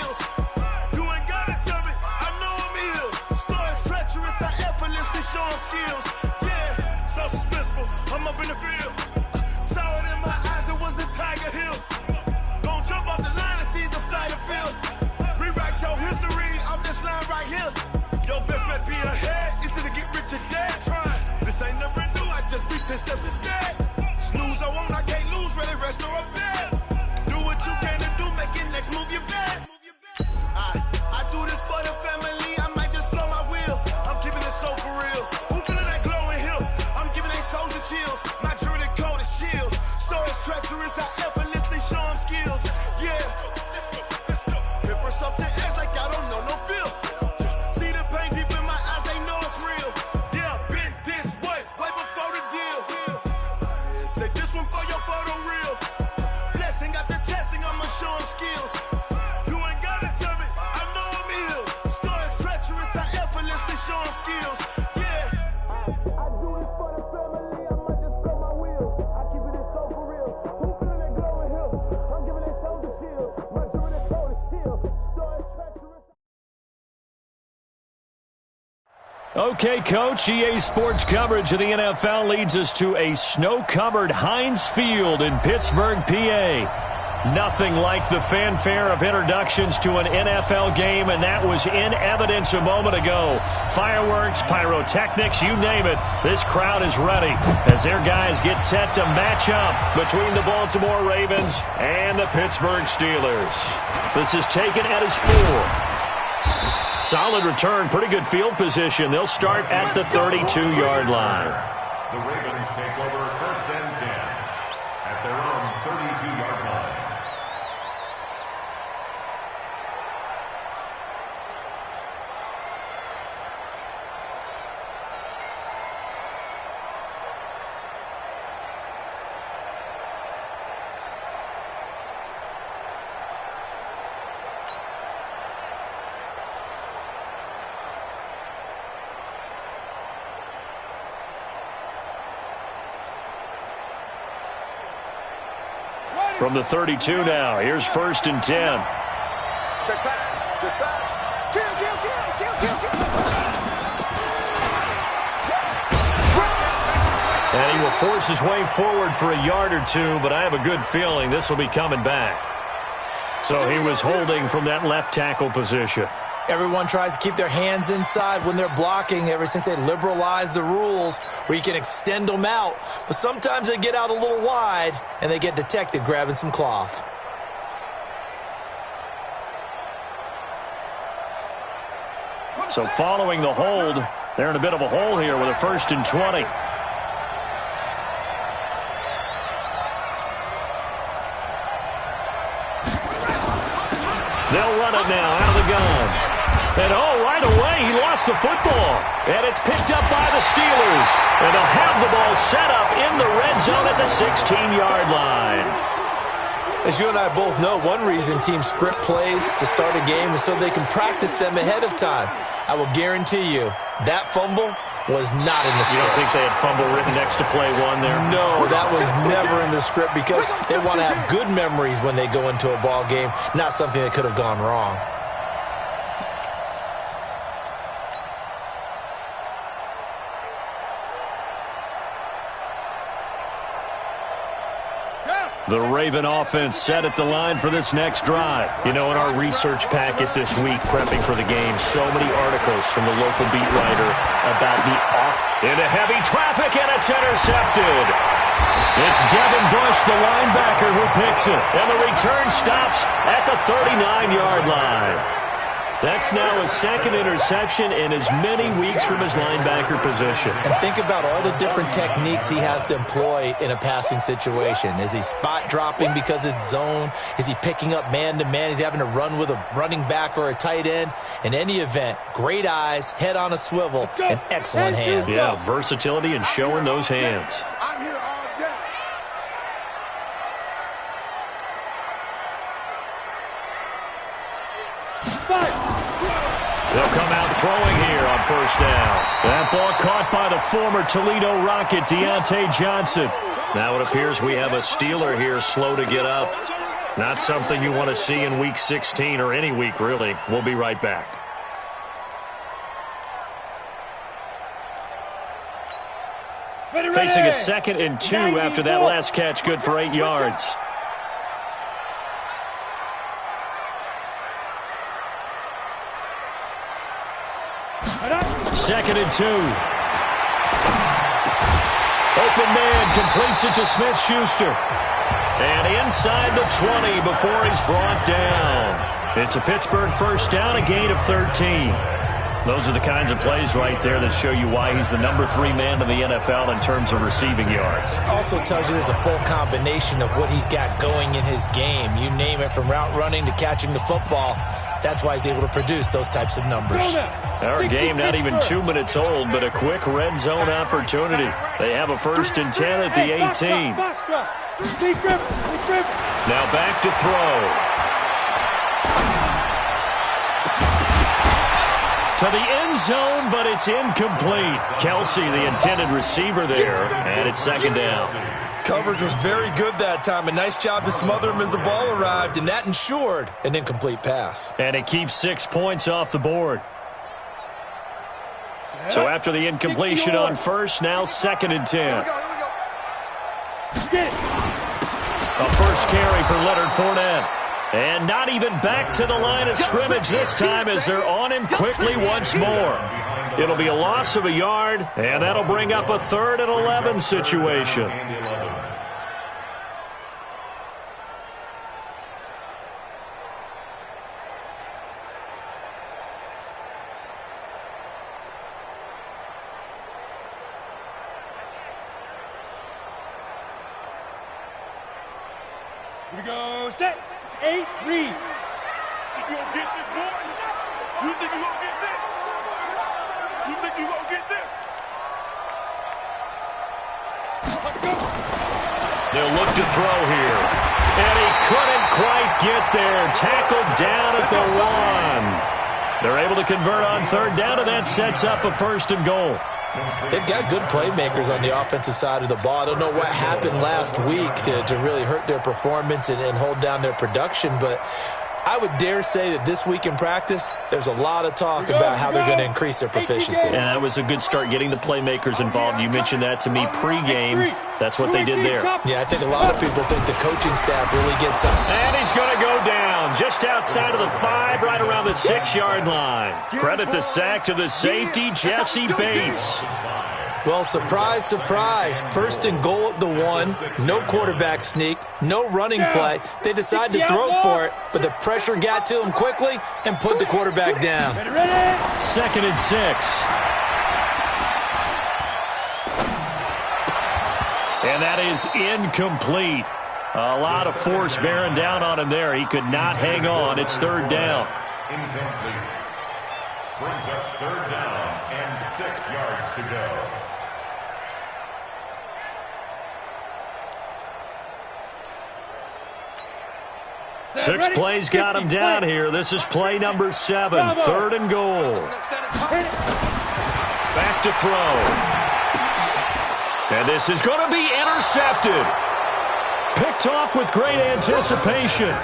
skills. You ain't gotta tell me, I know I'm ill. Stories treacherous, I effortlessly show them skills. Yeah, so suspenseful, I'm up in the field. Saw it in my eyes, it was the Tiger Hill. Gon' jump off the line and see the flight of field. Rewrite your history off this line right here. Your best bet be ahead, easy to get rich or dead. Try, this ain't never new, I just be 10 steps instead. Snooze, I won't, I can't lose, ready, rest or a bed. Do what you can to do, make it next move your best. I do this for the family, I might just flow my wheel. I'm keeping it so for real. Who feeling that glowing hill? I'm giving they soldier chills. My jewelry coat is shield. Stories treacherous, I effortlessly show them skills. Yeah. Paper stuff the edge like I don't know no feel. See the pain deep in my eyes, they know it's real. Yeah, been this way before the deal. Say this one for your photo reel. Blessing after testing, I'ma show them skills. You ain't gotta tell me, I know I'm ill. Stories treacherous, I effortlessly show them skills. Yeah. I do this for the family, I might just blow my wheel. I keep it so for real. Who feeling that glowing hill? I'm giving they soldier chills. My jewelry coat is shield. Stories treacherous. Okay, Coach, EA Sports coverage of the NFL leads us to a snow-covered Heinz Field in Pittsburgh, PA. Nothing like the fanfare of introductions to an NFL game, and that was in evidence a moment ago. Fireworks, pyrotechnics, you name it. This crowd is ready as their guys get set to match up between the Baltimore Ravens and the Pittsburgh Steelers. This is taken at his 4. Solid return, pretty good field position. They'll start at the 32-yard line. The Ravens take over 1st and 10 at their own 32-yard line. From the 32 now, here's 1st and 10. Check pass, check pass. And he will force his way forward for a yard or two, but I have a good feeling this will be coming back. So he was holding from that left tackle position. Everyone tries to keep their hands inside when they're blocking ever since they liberalized the rules where you can extend them out. But sometimes they get out a little wide and they get detected grabbing some cloth. So following the hold, they're in a bit of a hole here with a 1st and 20. They'll run it now out of the gun. And, right away, he lost the football. And it's picked up by the Steelers. And they'll have the ball set up in the red zone at the 16-yard line. As you and I both know, one reason teams script plays to start a game is so they can practice them ahead of time. I will guarantee you that fumble was not in the script. You don't think they had fumble written next to play one there? No, that was never in the script because they want to have good memories when they go into a ball game, not something that could have gone wrong. The Raven offense set at the line for this next drive. You know, in our research packet this week, prepping for the game, so many articles from the local beat writer about the off into heavy traffic, and it's intercepted. It's Devin Bush, the linebacker, who picks it. And the return stops at the 39-yard line. That's now his 2nd interception in as many weeks from his linebacker position. And think about all the different techniques he has to employ in a passing situation. Is he spot dropping because it's zone? Is he picking up man-to-man? Is he having to run with a running back or a tight end? In any event, great eyes, head on a swivel, and excellent hands. Yeah, versatility and showing those hands. I'm here all day. They'll come out throwing here on 1st down. That ball caught by the former Toledo Rocket, Deontay Johnson. Now it appears we have a Steeler here slow to get up. Not something you want to see in Week 16 or any week, really. We'll be right back. Facing a 2nd and 2 after that last catch, good for 8 yards. Second and 2. Open man completes it to Smith-Schuster. And inside the 20 before he's brought down. It's a Pittsburgh first down, a gain of 13. Those are the kinds of plays right there that show you why he's the number 3 man in the NFL in terms of receiving yards. Also tells you there's a full combination of what he's got going in his game. You name it, from route running to catching the football. That's why he's able to produce those types of numbers. Our game not even 2 minutes old, but a quick red zone opportunity. They have a 1st and 10 at the 18. Now back to throw. To the end zone, but it's incomplete. Kelsey, the intended receiver there, and it's 2nd down. Coverage was very good that time. A nice job to smother him as the ball arrived, and that ensured an incomplete pass. And it keeps 6 points off the board. So after the incompletion on first, now 2nd and 10. A first carry for Leonard Fournette. And not even back to the line of scrimmage this time as they're on him quickly once more. It'll be a loss of a yard, and that'll bring up a 3rd and 11 situation. Here we go, set. 8, read. You think you gonna get this, boy? You think you gonna get this? You think you gonna get this? Let's go. They'll look to throw here. And he couldn't quite get there. Tackled down at the 1. They're able to convert on 3rd down, and that sets up a 1st and goal. They've got good playmakers on the offensive side of the ball. I don't know what happened last week to really hurt their performance and hold down their production, but I would dare say that this week in practice, there's a lot of talk about how they're going to increase their proficiency. And that was a good start getting the playmakers involved. You mentioned that to me pregame. That's what they did there. Yeah, I think a lot of people think the coaching staff really gets them. And he's going to go down just outside of the 5, right around the 6-yard line. Credit the sack to the safety, Jesse Bates. Well, surprise, surprise. 1st and goal at the 1. No quarterback sneak. No running play. They decide to throw for it, but the pressure got to him quickly and put the quarterback down. 2nd and 6. And that is incomplete. A lot of force bearing down on him there. He could not hang on. It's 3rd down. Incomplete. Brings up 3rd down and 6 yards to go. Six plays got him down here. This is play number 7, 3rd and goal. Back to throw. And this is going to be intercepted. Picked off with great anticipation.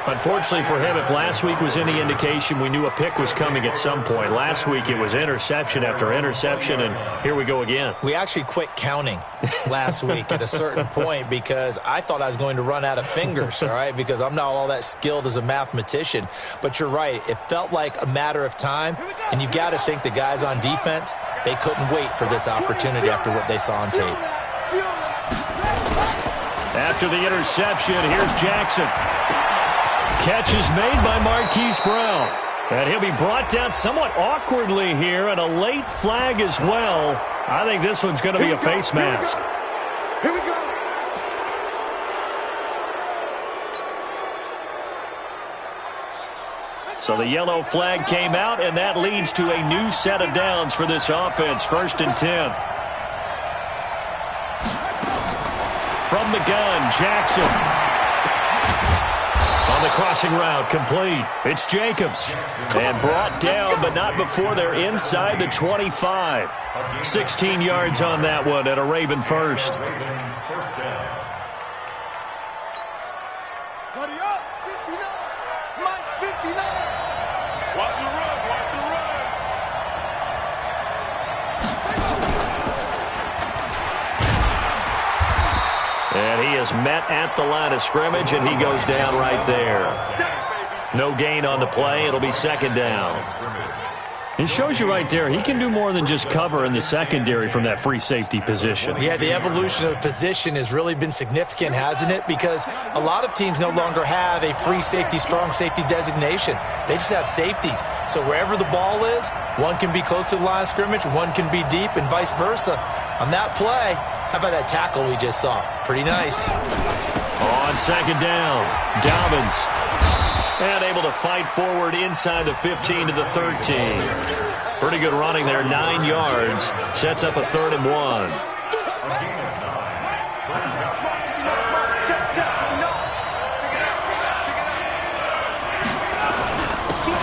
Unfortunately for him, if last week was any indication, we knew a pick was coming at some point. Last week it was interception after interception, and here we go again. We actually quit counting last week at a certain point because I thought I was going to run out of fingers, all right, because I'm not all that skilled as a mathematician. But you're right. It felt like a matter of time, and you got to think the guys on defense, they couldn't wait for this opportunity after what they saw on tape. After the interception, here's Jackson. Catch is made by Marquise Brown. And he'll be brought down somewhat awkwardly here, and a late flag as well. I think this one's going to be a face mask. Here we go. So the yellow flag came out, and that leads to a new set of downs for this offense. 1st and 10. From the gun, Jackson. On the crossing route, complete. It's Jacobs. And brought down, but not before they're inside the 25. 16 yards on that one at a Raven first. Buddy up. And he is met at the line of scrimmage, and he goes down right there. No gain on the play. It'll be second down. It shows you right there, he can do more than just cover in the secondary from that free safety position. Yeah, the evolution of position has really been significant, hasn't it? Because a lot of teams no longer have a free safety, strong safety designation. They just have safeties. So wherever the ball is, one can be close to the line of scrimmage, one can be deep, and vice versa. On that play, how about that tackle we just saw? Pretty nice. On second down, Dobbins. And able to fight forward inside the 15 to the 13. Pretty good running there, 9 yards. Sets up a 3rd and 1.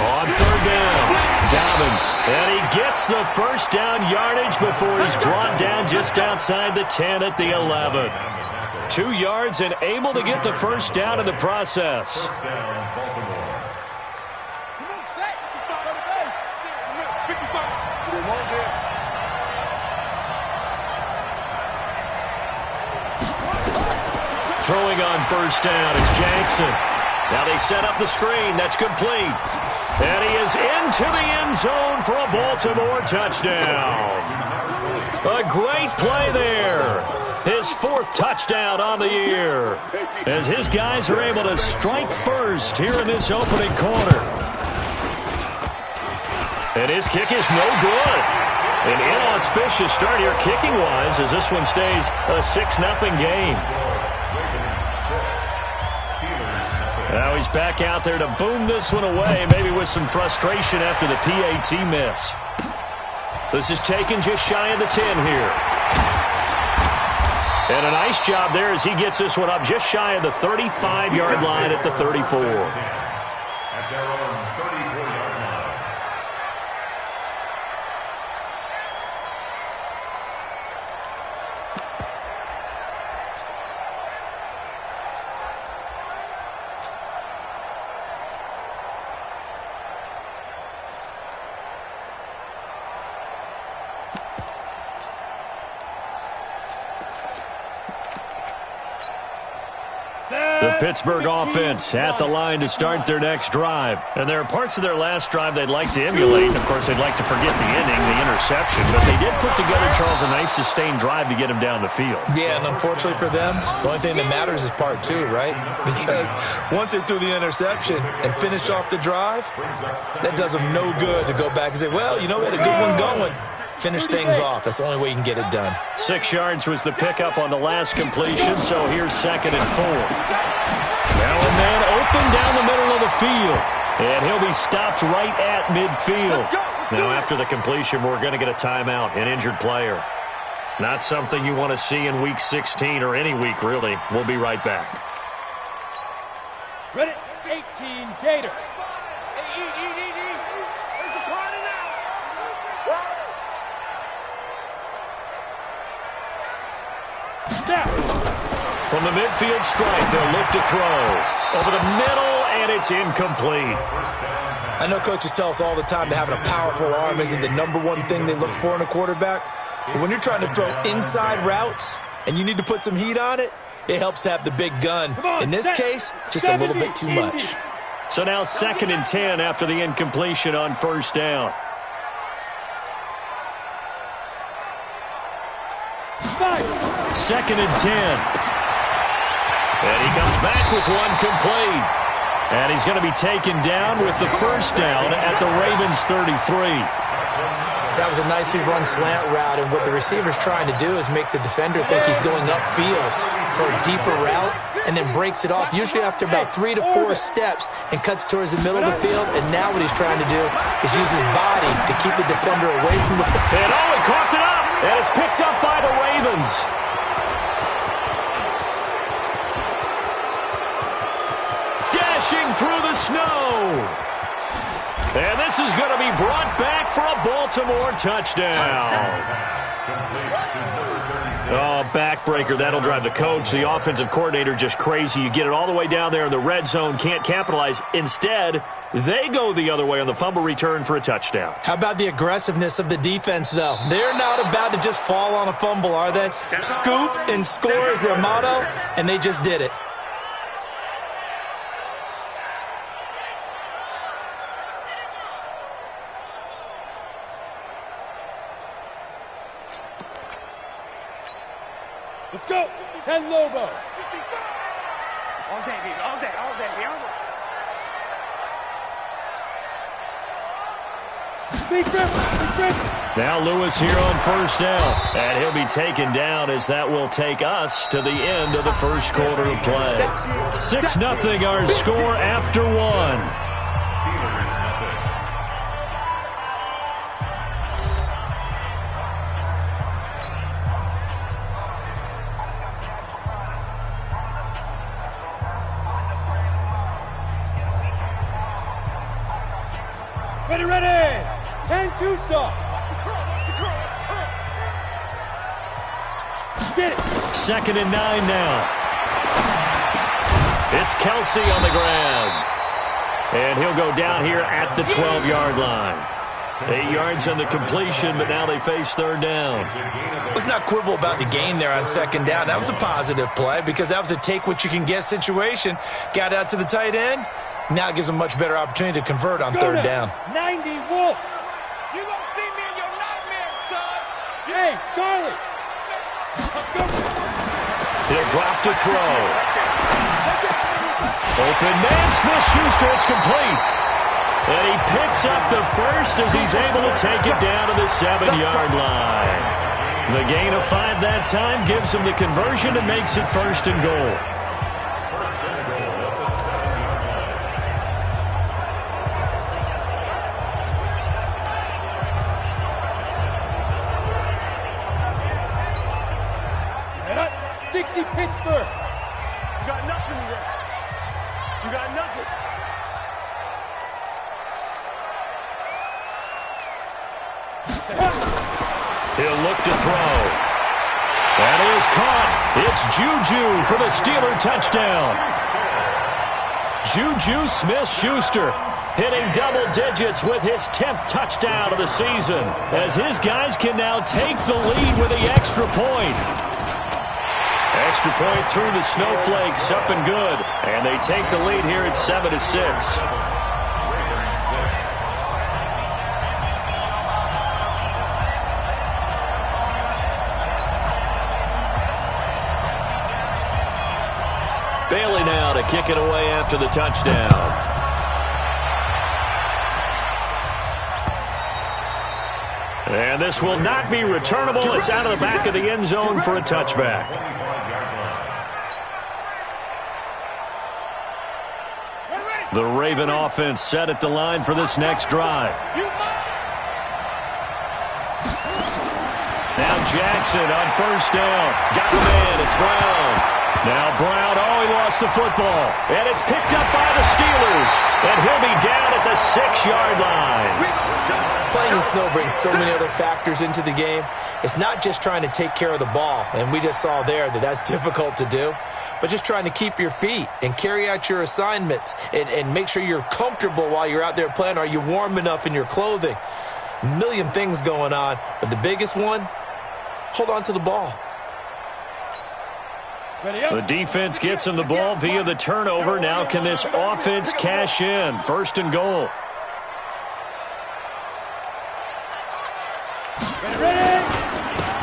On 3rd down, Dobbins. And he gets the first down yardage before he's brought down just outside the 10 at the 11. 2 yards and able to get the first down in the process. First down, Baltimore. Throwing on first down, it's Jackson. Now they set up the screen. That's complete. And he is into the end zone for a Baltimore touchdown. A great play there. His 4th touchdown on the year. As his guys are able to strike first here in this opening quarter. And his kick is no good. An inauspicious start here kicking-wise as this one stays a 6-0 game. Now he's back out there to boom this one away, maybe with some frustration after the PAT miss. This is taken just shy of the 10 here. And a nice job there as he gets this one up just shy of the 35-yard line at the 34. At their own 34-yard line. The Pittsburgh offense at the line to start their next drive. And there are parts of their last drive they'd like to emulate. Of course, they'd like to forget the inning, the interception. But they did put together, Charles, a nice sustained drive to get him down the field. Yeah, and unfortunately for them, the only thing that matters is part 2, right? Because once they threw the interception and finished off the drive, that does them no good to go back and say, well, you know, we had a good one going. Finish things off. That's the only way you can get it done. 6 yards was the pickup on the last completion, so here's 2nd and 4. Now a man open down the middle of the field, and he'll be stopped right at midfield. Now after the completion, we're going to get a timeout, an injured player. Not something you want to see in Week 16 or any week, really. We'll be right back. Ready? 18, Gator. From the midfield stripe, they'll look to throw. Over the middle, and it's incomplete. I know coaches tell us all the time that having a powerful arm isn't the #1 thing they look for in a quarterback. But when you're trying to throw inside routes and you need to put some heat on it, it helps to have the big gun. In this case, just a little bit too much. So now 2nd and 10 after the incompletion on first down. Second and 10. And he comes back with one complete. And he's going to be taken down with the first down at the Ravens 33. That was a nicely run slant route, and what the receiver's trying to do is make the defender think he's going upfield for a deeper route and then breaks it off, usually after about 3 to 4 steps, and cuts towards the middle of the field. And now what he's trying to do is use his body to keep the defender away from the field. And he coughed it up, and it's picked up by the Ravens. Dashing through the snow. And this is going to be brought back for a Baltimore touchdown. Oh, backbreaker. That'll drive the coach, the offensive coordinator, just crazy. You get it all the way down there in the red zone, can't capitalize. Instead, They go the other way on the fumble return for a touchdown. How about the aggressiveness of the defense, though? They're not about to just fall on a fumble, are they? Scoop and score is their motto, and they just did it. Let's go. 10 Lobo. All day, baby. All day. All day. All day. Now Lewis here on first down, and he'll be taken down as that will take us to the end of the first quarter of play. 6-0 our score after one. Steelers nothing. Ready. 10 Tucson. Get it. 2nd and 9 now. It's Kelsey on the grab. And he'll go down here at the 12-yard line. 8 yards on the completion, but now they face third down. Let's not quibble about the gain there on 2nd down. That was a positive play because that was a take-what-you-can-get situation. Got out to the tight end. Now it gives them a much better opportunity to convert on third down. 90 Wolf. You gonna see me in your nightmare, son. Hey, Charlie. He'll drop to throw. Open man, Smith-Schuster, it's complete. And he picks up the first as he's able to take it down to the 7-yard line. The gain of 5 that time gives him the conversion and makes it 1st and goal. Pittsburgh. You got nothing there. You got nothing. He'll look to throw. That is caught. It's Juju for the Steeler touchdown. Juju Smith-Schuster hitting double digits with his 10th touchdown of the season as his guys can now take the lead with the extra point. Extra point through the Snowflakes, up and good. And they take the lead here at 7-6. Bailey now to kick it away after the touchdown. And this will not be returnable. It's out of the back of the end zone for a touchback. The Raven offense set at the line for this next drive. Now Jackson on first down. Got the man. It's Brown. Now Brown, he lost the football. And it's picked up by the Steelers. And he'll be down at the 6-yard line. Playing in snow brings so many other factors into the game. It's not just trying to take care of the ball, and we just saw there that that's difficult to do, but just trying to keep your feet and carry out your assignments and make sure you're comfortable while you're out there playing. Are you warm enough in your clothing? A million things going on, but the biggest one, hold on to the ball. The defense gets him the ball via the turnover. Now can this offense cash in? 1st and goal.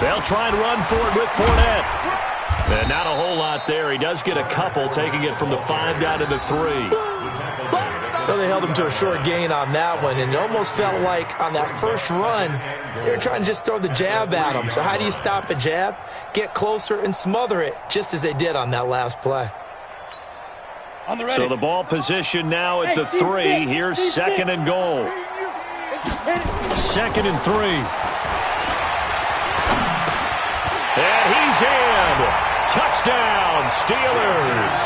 They'll try and run for it with Fournette. And not a whole lot there. He does get a couple, taking it from the 5 down to the 3. Well, they held him to a short gain on that one, and it almost felt like on that first run, they were trying to just throw the jab at him. So how do you stop a jab? Get closer and smother it, just as they did on that last play. So the ball position now at the 3. Here's 2nd and goal. 2nd and 3. And he's in. Touchdown, Steelers.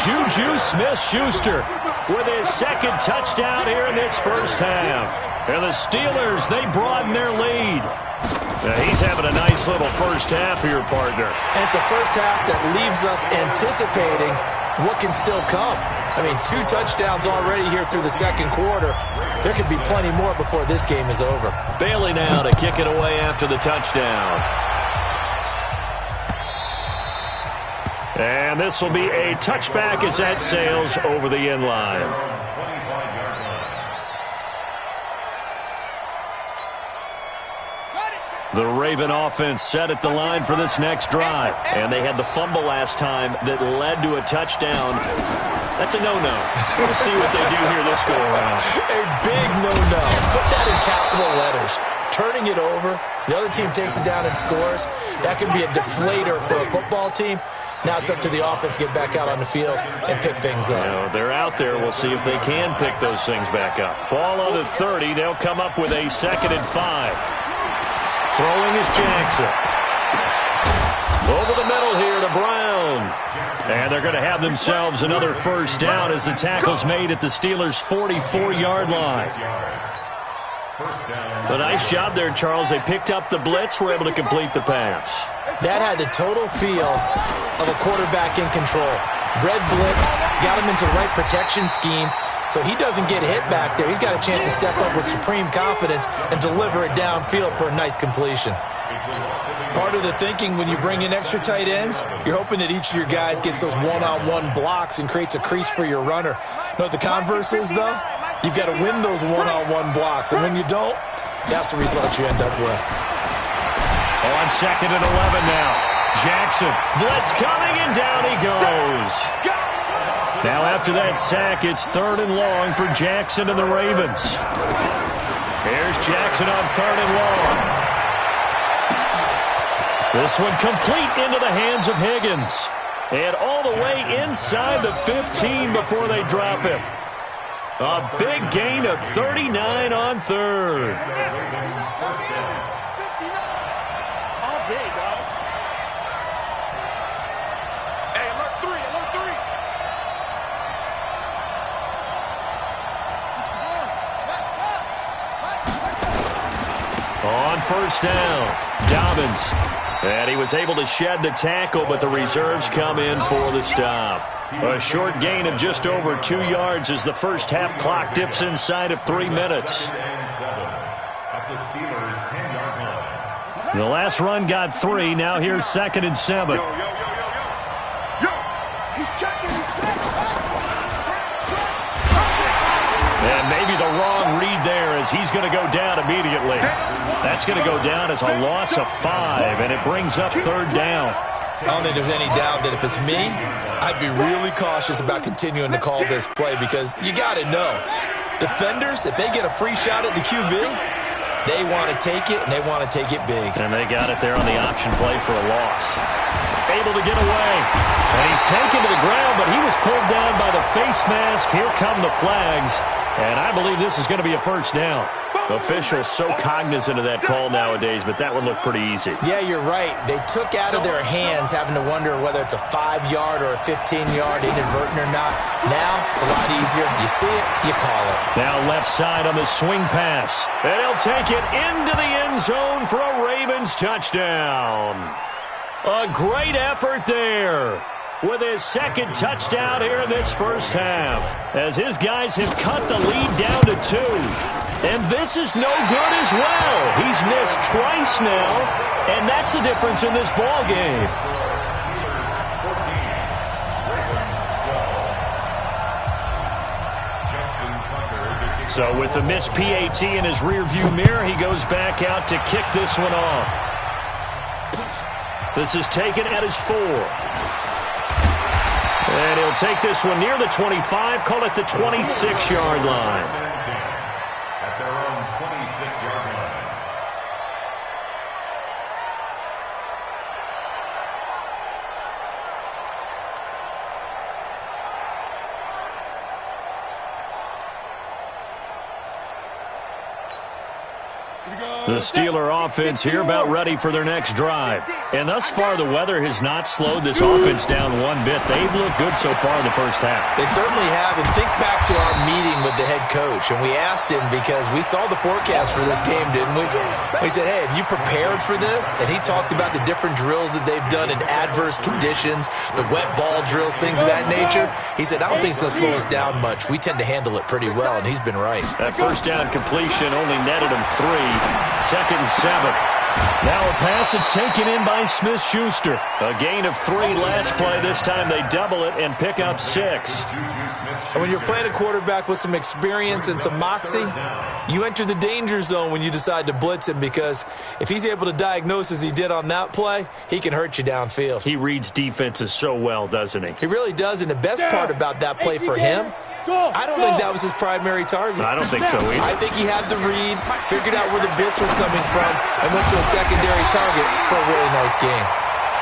Juju Smith-Schuster with his 2nd touchdown here in this first half. And the Steelers, they broaden their lead. Now he's having a nice little first half here, partner. And it's a first half that leaves us anticipating what can still come. I mean, 2 touchdowns already here through the second quarter. There could be plenty more before this game is over. Bailey now to kick it away after the touchdown. And this will be a touchback as that sails over the end line. The Raven offense set at the line for this next drive. And they had the fumble last time that led to a touchdown. That's a no-no. We'll see what they do here this go-around. A big no-no. Put that in capital letters. Turning it over, the other team takes it down and scores. That could be a deflator for a football team. Now it's up to the offense to get back out on the field and pick things up. You know, they're out there. We'll see if they can pick those things back up. Ball on the 30. They'll come up with a 2nd and 5. Throwing is Jackson. Over the middle here to Brown. And they're going to have themselves another first down as the tackle's made at the Steelers' 44-yard line. A nice job there, Charles. They picked up the blitz, were able to complete the pass. That had the total feel of a quarterback in control. Red blitz, got him into the right protection scheme, so he doesn't get hit back there. He's got a chance to step up with supreme confidence and deliver it downfield for a nice completion. Part of the thinking when you bring in extra tight ends, you're hoping that each of your guys gets those one-on-one blocks and creates a crease for your runner. You know what the converse is, though? You've got to win those one-on-one blocks, and when you don't, that's the result you end up with. On 2nd and 11 now. Jackson, blitz coming, and down he goes. Now after that sack, it's 3rd and long for Jackson and the Ravens. Here's Jackson on 3rd and long. This one complete into the hands of Higgins. And all the way inside the 15 before they drop him. A big gain of 39 on 3rd. All day, dog. Hey, alert 3, alert 3. On first down, Dobbins. And he was able to shed the tackle, but the reserves come in for the stop. A short gain of just over 2 yards as the first half clock dips inside of 3 minutes. The last run got 3. Now here's 2nd and 7. Yo, he's checking, And maybe the wrong read there as he's going to go down immediately. That's going to go down as a loss of 5, and it brings up 3rd down. I don't think there's any doubt that if it's me, I'd be really cautious about continuing to call this play because you got to know, defenders, if they get a free shot at the QB, they want to take it, and they want to take it big. And they got it there on the option play for a loss. Able to get away. And he's taken to the ground, but he was pulled down by the face mask. Here come the flags. And I believe this is going to be a first down. Officials so cognizant of that call nowadays, but that one looked pretty easy. Yeah, you're right. They took out of their hands having to wonder whether it's a 5-yard or a 15-yard inadvertent or not. Now, it's a lot easier. You see it, you call it. Now left side on the swing pass. And he'll take it into the end zone for a Ravens touchdown. A great effort there with his 2nd touchdown here in this first half, as his guys have cut the lead down to 2. And this is no good as well. He's missed twice now, and that's the difference in this ball game. So with the missed PAT in his rearview mirror, he goes back out to kick this one off. This is taken at his 4. And he'll take this one near the 25, call it the 26-yard line. At their own 26-yard line. The Steeler offense here about ready for their next drive. And thus far, the weather has not slowed this offense down one bit. They've looked good so far in the first half. They certainly have. And think back to our meeting with the head coach. And we asked him because we saw the forecast for this game, didn't we? We said, hey, have you prepared for this? And he talked about the different drills that they've done in adverse conditions, the wet ball drills, things of that nature. He said, I don't think it's going to slow us down much. We tend to handle it pretty well, and he's been right. That first down completion only netted him 3. 2nd and 7. Now a pass that's taken in by Smith-Schuster. A gain of 3 last play. This time they double it and pick up 6. And when you're playing a quarterback with some experience and some moxie, you enter the danger zone when you decide to blitz him, because if he's able to diagnose as he did on that play, he can hurt you downfield. He reads defenses so well, doesn't he? He really does, and the best part about that play for him, I don't think that was his primary target. I don't think so either. I think he had the read, figured out where the blitz was coming from, and went to a secondary target for a really nice game.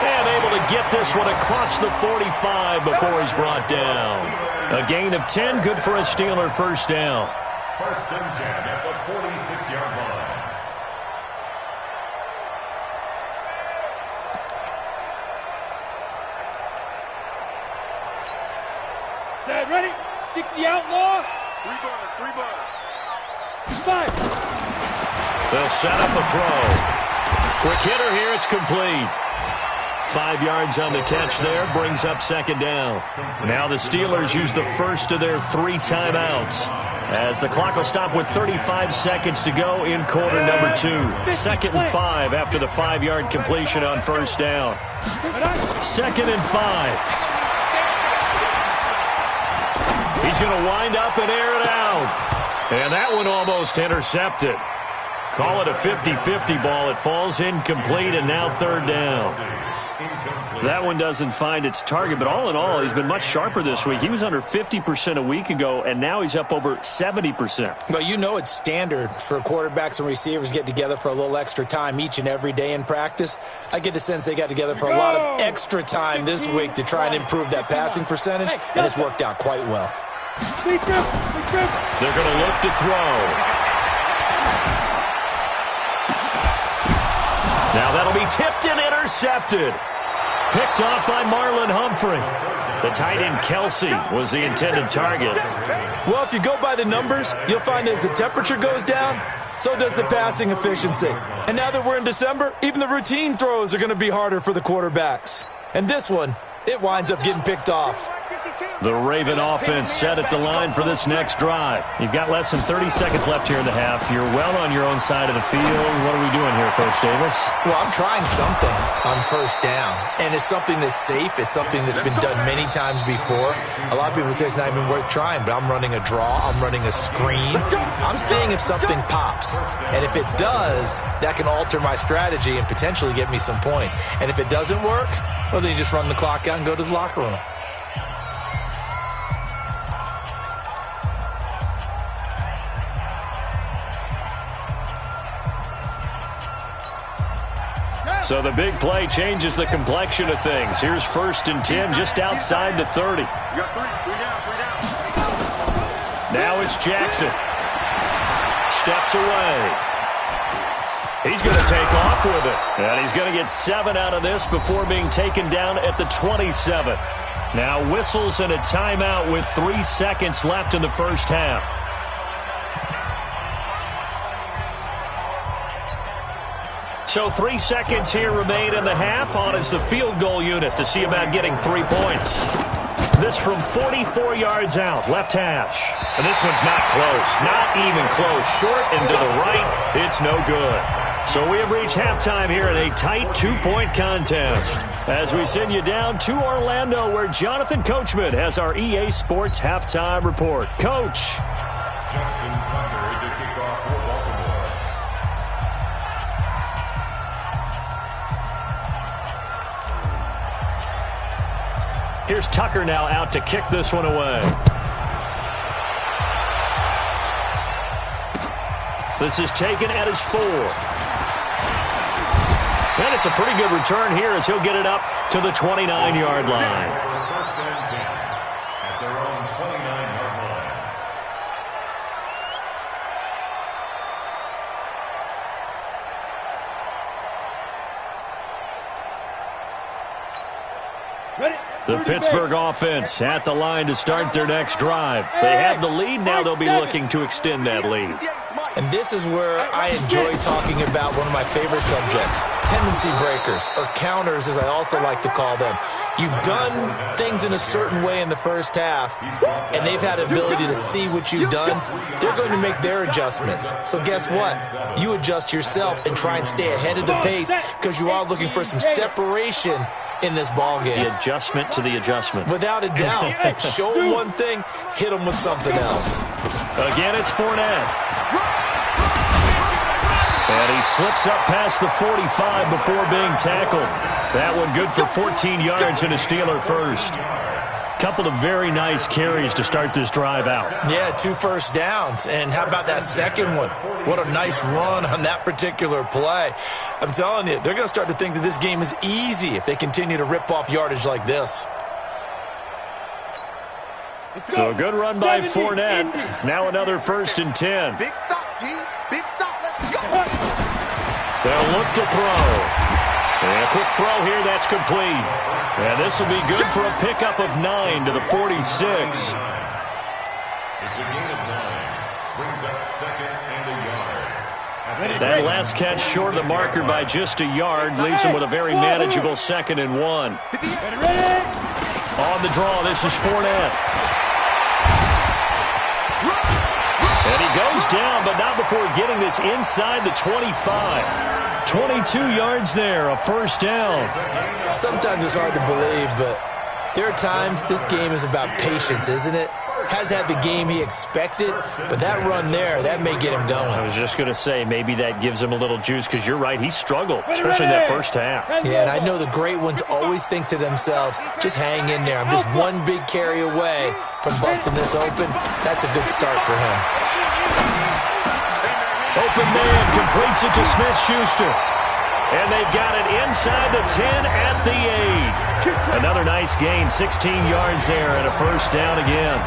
And able to get this one across the 45 before he's brought down. A gain of 10, good for a Steeler first down. 1st and 10 at the 46-yard line. Set, ready? 60 outlaw. 3 bars. 5. They'll set up a throw. Quick hitter here, it's complete. 5 yards on the catch there, brings up 2nd down. Now the Steelers use the first of their 3 timeouts, as the clock will stop with 35 seconds to go in quarter number 2. 2nd and 5 after the 5-yard completion on first down. 2nd and 5. He's going to wind up and air it out. And that one almost intercepted. Call it a 50-50 ball. It falls incomplete, and now 3rd down. That one doesn't find its target, but all in all, he's been much sharper this week. He was under 50% a week ago, and now he's up over 70%. Well, you know it's standard for quarterbacks and receivers get together for a little extra time each and every day in practice. I get the sense they got together for a lot of extra time this week to try and improve that passing percentage, and it's worked out quite well. They're going to look to throw. Now that'll be tipped and intercepted. Picked off by Marlon Humphrey. The tight end Kelsey was the intended target. Well, if you go by the numbers, you'll find as the temperature goes down, so does the passing efficiency. And now that we're in December, even the routine throws are going to be harder for the quarterbacks. And this one, it winds up getting picked off. The Raven offense set at the line for this next drive. You've got less than 30 seconds left here in the half. You're well on your own side of the field. What are we doing here, Coach Davis? Well, I'm trying something on first down, and it's something that's safe. It's something that's been done many times before. A lot of people say it's not even worth trying, but I'm running a draw. I'm running a screen. I'm seeing if something pops, and if it does, that can alter my strategy and potentially get me some points. And if it doesn't work, well, then you just run the clock out and go to the locker room. So the big play changes the complexion of things. Here's 1st and 10 just outside the 30. You got 3 down. Now it's Jackson. Steps away. He's going to take off with it. And he's going to get 7 out of this before being taken down at the 27. Now whistles and a timeout with 3 seconds left in the first half. So 3 seconds here remain in the half. On is the field goal unit to see about getting 3 points. This from 44 yards out, left hash. And this one's not close, not even close. Short and to the right, it's no good. So we have reached halftime here in a tight 2-point contest, as we send you down to Orlando, where Jonathan Coachman has our EA Sports halftime report. Coach. Justin Tucker to kick off for Baltimore. Here's Tucker now out to kick this one away. This is taken at his 4. And it's a pretty good return here as he'll get it up to the 29-yard line. 1st and 10 at their own 29-yard line. The Pittsburgh offense at the line to start their next drive. They have the lead. Now they'll be looking to extend that lead. And this is where I enjoy talking about one of my favorite subjects, tendency breakers, or counters as I also like to call them. You've done things in a certain way in the first half, and they've had the ability to see what you've done. They're going to make their adjustments. So guess what? You adjust yourself and try and stay ahead of the pace because you are looking for some separation in this ball game. The adjustment to the adjustment. Without a doubt. Show them one thing, hit them with something else. Again, it's Fournette. And he slips up past the 45 before being tackled. That one good for 14 yards and a Steeler first. Couple of very nice carries to start this drive out. Yeah, 2 first downs. And how about that second one? What a nice run on that particular play. I'm telling you, they're going to start to think that this game is easy if they continue to rip off yardage like this. So a good run by Fournette. Now another 1st and 10. Big stop, G. Big stop. Let's go. They'll look to throw. And a quick throw here. That's complete. And this will be good for a pickup of 9 to the 46. It's a gain of 9. Brings up 2nd and a yard. That last catch short of the marker by just a yard leaves him with a very manageable 2nd and 1. On the draw, this is Fournette. And he goes down, but not before getting this inside the 25. 22 yards there, a 1st down. Sometimes it's hard to believe, but there are times this game is about patience, isn't it? Has had the game he expected, but that run there, that may get him going. I was just going to say, maybe that gives him a little juice, because you're right, he struggled, especially in that first half. Yeah, and I know the great ones always think to themselves, just hang in there. I'm just one big carry away from busting this open. That's a good start for him. Open man completes it to Smith-Schuster. And they've got it inside the 10 at the 8. Another nice gain, 16 yards there and a 1st down again.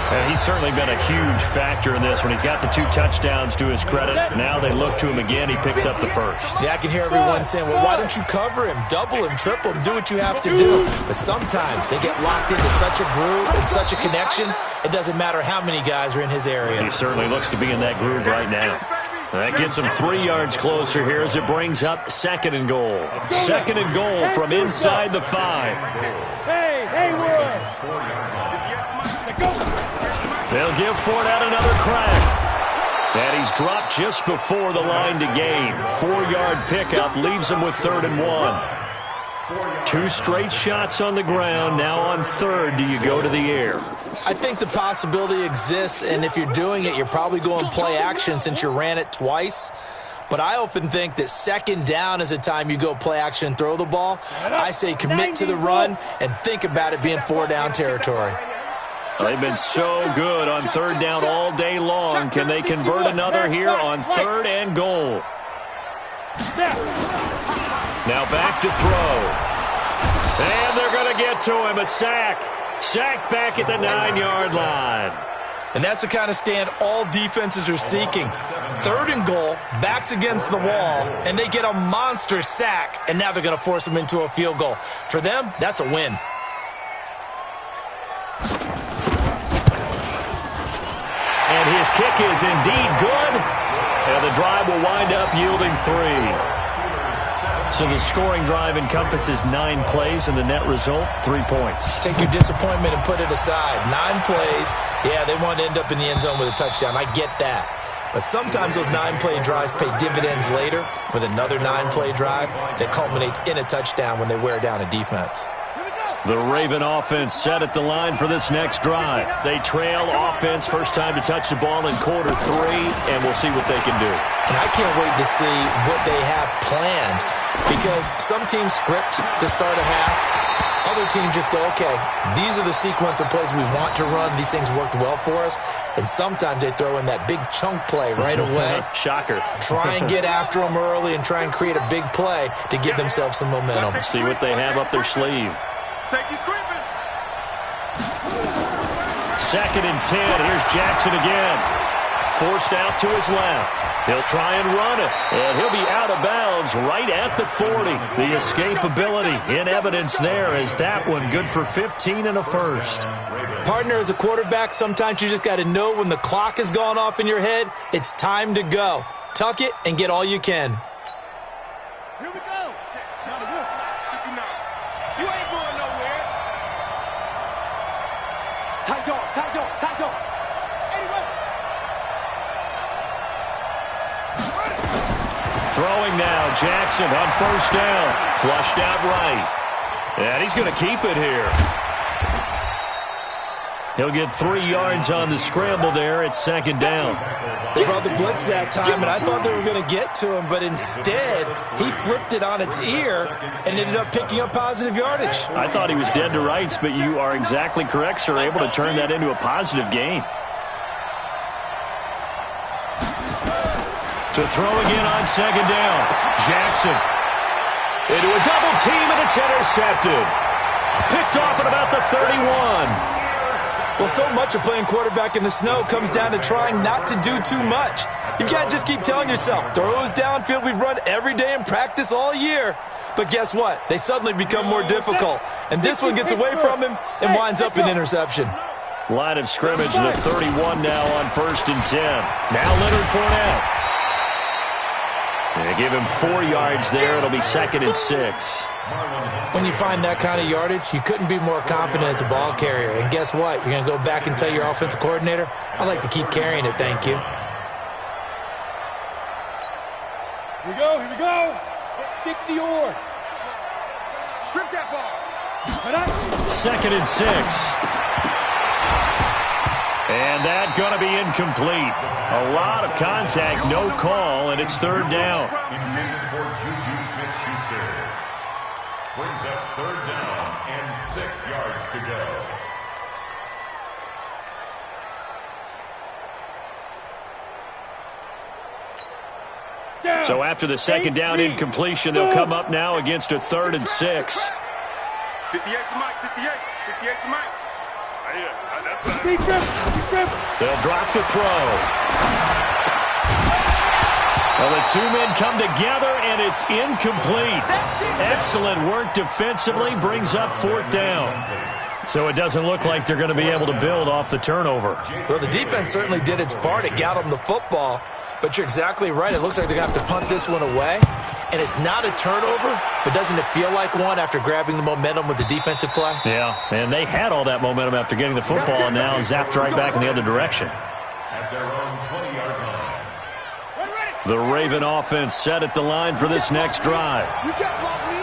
And he's certainly been a huge factor in this one. He's got the 2 touchdowns to his credit. Now they look to him again. He picks up the 1st. Yeah, I can hear everyone saying, well, why don't you cover him, double him, triple him, do what you have to do. But sometimes they get locked into such a groove and such a connection, it doesn't matter how many guys are in his area. He certainly looks to be in that groove right now. That gets him 3 yards closer here as it brings up 2nd and goal. 2nd and goal from inside the 5. Hey, Wood. They'll give Fournette another crack. And he's dropped just before the line to gain. 4-yard pickup leaves him with 3rd and 1. 2 straight shots on the ground. Now on 3rd, do you go to the air? I think the possibility exists, and if you're doing it, you're probably going play action since you ran it twice. But I often think that 2nd down is the time you go play action and throw the ball. I say commit to the run and think about it being 4-down territory. They've been so good on 3rd down all day long. Can they convert another here on 3rd and goal? Now back to throw. And they're going to get to him. A sack. Sacked back at the 9-yard line. And that's the kind of stand all defenses are seeking. 3rd and goal, backs against the wall, and they get a monster sack, and now they're going to force them into a field goal. For them, that's a win. And his kick is indeed good. And the drive will wind up yielding 3. So the scoring drive encompasses 9 plays, and the net result, 3 points. Take your disappointment and put it aside. 9 plays. Yeah, they want to end up in the end zone with a touchdown. I get that. But sometimes those 9-play drives pay dividends later with another 9-play drive that culminates in a touchdown when they wear down a defense. The Raven offense set at the line for this next drive. They trail offense, first time to touch the ball in quarter 3, and we'll see what they can do. And I can't wait to see what they have planned, because some teams script to start a half. Other teams just go, okay, these are the sequence of plays we want to run. These things worked well for us. And sometimes they throw in that big chunk play right away. Shocker. Try and get after them early and try and create a big play to give themselves some momentum. See what they have up their sleeve. Safety's creeping. 2nd and 10. Here's Jackson again. forced out to his left. He'll try and run it, and he'll be out of bounds right at the 40. The escapability in evidence there as that one good for 15 and a first. Partner, as a quarterback, sometimes you just got to know when the clock has gone off in your head, it's time to go. Tuck it and get all you can. Here we go. Johnny Wolf, 59. You ain't going nowhere. Tight dog, tight dog, tight dog. Anyway. Throwing now, Jackson on first down. Flushed out right. And he's going to keep it here. He'll get 3 yards on the scramble there at second down. They brought the blitz that time, and I thought they were going to get to him, but instead, he flipped it on its ear and ended up picking up positive yardage. I thought he was dead to rights, but you are exactly correct, sir. Able to turn that into a positive gain. To throw again on second down. Jackson into a double team, and it's intercepted. Picked off at about the 31. Well, so much of playing quarterback in the snow comes down to trying not to do too much. You've got to just keep telling yourself, throws downfield we've run every day in practice all year. But guess what? They suddenly become more difficult. And this one gets away from him and winds up an interception. Line of scrimmage, the 31 now on 1st and 10. Now Leonard Fournette. They give him 4 yards there. It'll be 2nd and 6. When you find that kind of yardage, you couldn't be more confident as a ball carrier. And guess what? You're going to go back and tell your offensive coordinator, I'd like to keep carrying it, thank you. Here we go, here we go. 60 or. Strip that ball. 2nd and 6. And that going to be incomplete. A lot of contact, no call, and it's 3rd down. Intended for Juju Smith-Schuster. Brings up 3rd down and 6 yards to go. So after the 2nd down incompletion, they'll come up now against a 3rd and 6. 58 to Mike, 58 to Mike. They'll drop to throw. Well, the 2 men come together, and it's incomplete. Excellent work defensively, brings up 4th down. So it doesn't look like they're going to be able to build off the turnover. Well, the defense certainly did its part. It got them the football. But you're exactly right. It looks like they're going to have to punt this one away. And it's not a turnover, but doesn't it feel like one after grabbing the momentum with the defensive play? Yeah, and they had all that momentum after getting the football, and now zapped right back in the other direction. At their own 20-yard line. The Raven offense set at the line for this next drive. You got block me.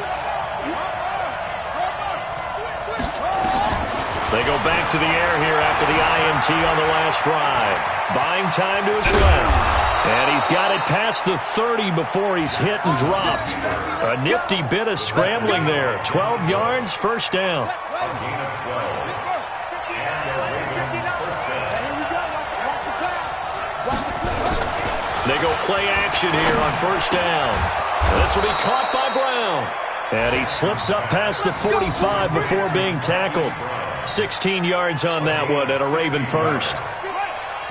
They go back to the air here after the INT on the last drive. Buying time to his left. And he's got it past the 30 before he's hit and dropped. A nifty bit of scrambling there. 12 yards, 1st down. A gain of 12. And the Ravens first down. They go play action here on 1st down. This will be caught by Brown. And he slips up past the 45 before being tackled. 16 yards on that one at a Raven first.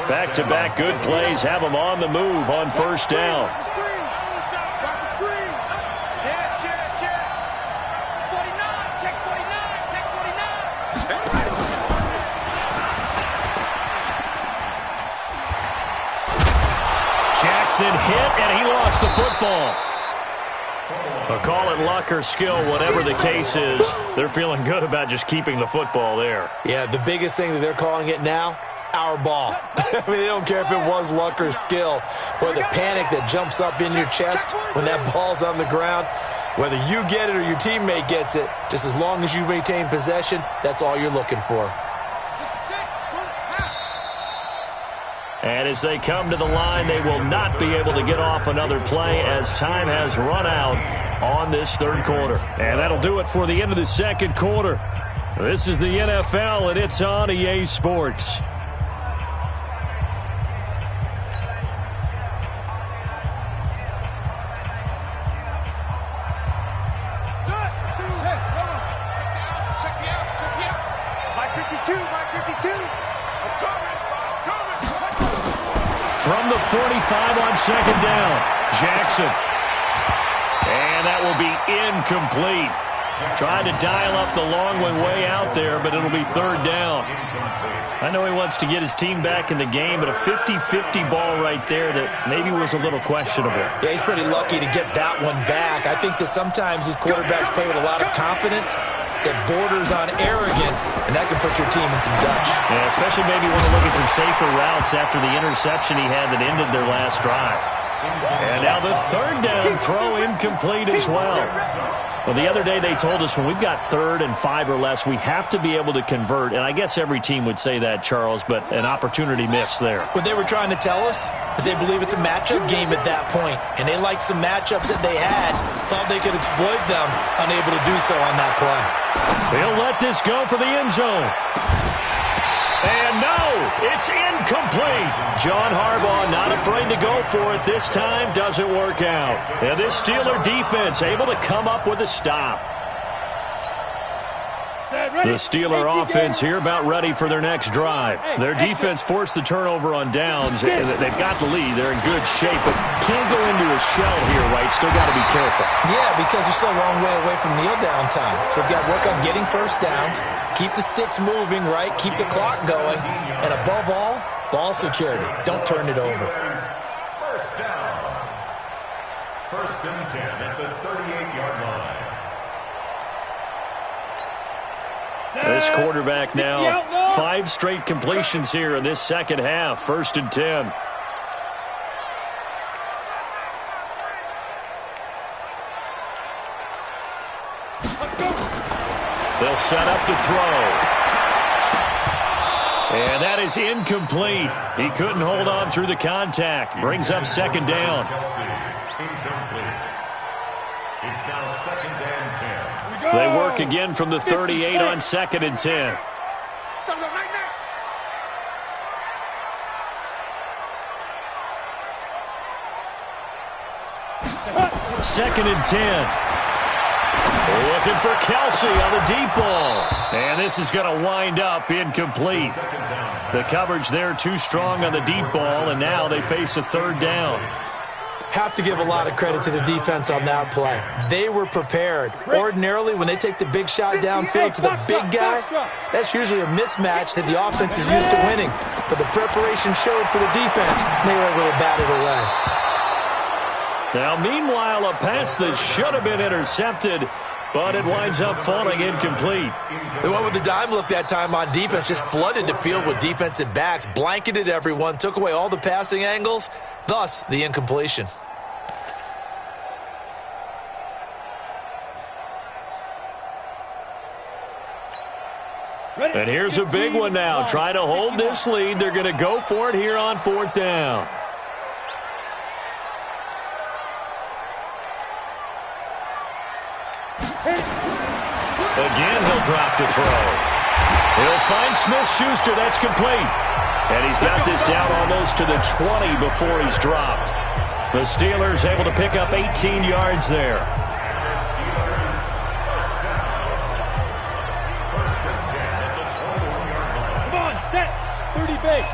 Back-to-back good plays have them on the move on 1st down. Jackson hit, and he lost the football. Call it luck or skill, whatever the case is, they're feeling good about just keeping the football there. Yeah, the biggest thing that they're calling it now, our ball. I mean, they don't care if it was luck or skill. Boy, the panic that jumps up in your chest when that ball's on the ground, whether you get it or your teammate gets it, just as long as you maintain possession, that's all you're looking for. And as they come to the line, they will not be able to get off another play as time has run out on this 3rd quarter. And that'll do it for the end of the 2nd quarter. This is the NFL, and it's on EA Sports. From 45 on second down. Jackson. And that will be incomplete. Trying to dial up the long way out there, but it'll be third down. I know he wants to get his team back in the game, but a 50-50 ball right there that maybe was a little questionable. Yeah, he's pretty lucky to get that one back. I think that sometimes these quarterbacks play with a lot of confidence that borders on arrogance, and that can put your team in some dutch. Yeah, especially maybe when you look at some safer routes after the interception he had that ended their last drive. And now the third down throw incomplete as well. Well, the other day they told us when we've got 3rd and 5 or less, we have to be able to convert. And I guess every team would say that, Charles, but an opportunity missed there. What they were trying to tell us is they believe it's a matchup game at that point. And they liked some matchups that they had, thought they could exploit them, unable to do so on that play. He'll let this go for the end zone. And no, it's incomplete. John Harbaugh not afraid to go for it this time. Doesn't work out. And this Steeler defense able to come up with a stop. The Steeler offense here about ready for their next drive. Their defense forced the turnover on downs. They've got the lead. They're in good shape, but can't go into a shell here, right? Still got to be careful. Yeah, because they're still a long way away from kneel down time. So they've got to work on getting first downs, keep the sticks moving, right? Keep the clock going. And above all, ball security. Don't turn it over. First down. 1st and 10 at the 38-yard line. This quarterback now, 5 straight completions here in this second half. 1st and 10. They'll set up to throw. And that is incomplete. He couldn't hold on through the contact. Brings up 2nd down. Incomplete. It's now 2nd and 10. They work again from the 38 on 2nd and 10. 2nd and 10. Looking for Kelsey on the deep ball. And this is going to wind up incomplete. The coverage there too strong on the deep ball, and now they face a 3rd down. Have to give a lot of credit to the defense on that play. They were prepared. Ordinarily, when they take the big shot downfield to the big guy, that's usually a mismatch that the offense is used to winning. But the preparation showed for the defense, and they were able to bat it away. Now, meanwhile, a pass that should have been intercepted, but it winds up falling incomplete. They went with the dime look that time on defense, just flooded the field with defensive backs, blanketed everyone, took away all the passing angles, thus the incompletion. And here's a big one now. Try to hold this lead. They're going to go for it here on 4th down. Again, he'll drop to throw. He'll find Smith-Schuster. That's complete. And he's got this down almost to the 20 before he's dropped. The Steelers able to pick up 18 yards there. Come on, set. 30 base.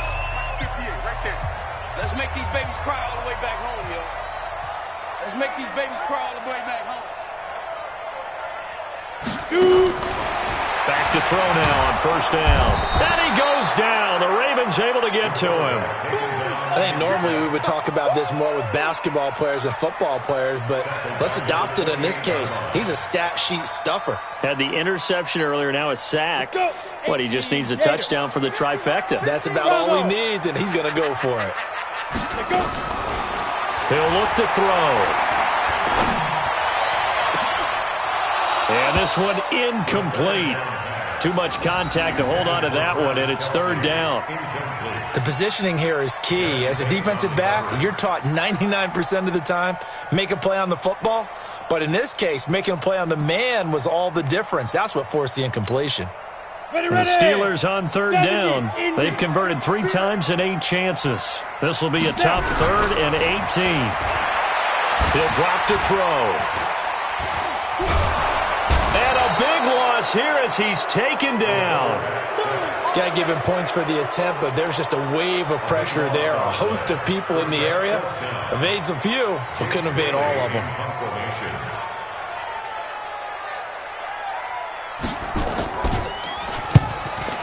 58, right there. Let's make these babies cry all the way back home, yo. Let's make these babies cry all the way back home. Shoot. Back to throw now on 1st down. And he goes down. The Ravens able to get to him. I think normally we would talk about this more with basketball players and football players, but let's adopt it in this case. He's a stat sheet stuffer. Had the interception earlier, now a sack. What, he just needs a touchdown for the trifecta. That's about all he needs, and he's going to go for it. He'll look to throw. And this one incomplete. Too much contact to hold on to that one, and it's 3rd down. The positioning here is key. As a defensive back, you're taught 99% of the time, make a play on the football. But in this case, making a play on the man was all the difference. That's what forced the incompletion. The Steelers on 3rd down. They've converted 3 times in 8 chances. This will be a tough 3rd and 18. He'll drop to throw. And a big loss was here as he's taken down. Got to give him points for the attempt, but there's just a wave of pressure there. A host of people in the area. Evades a few, but couldn't evade all of them.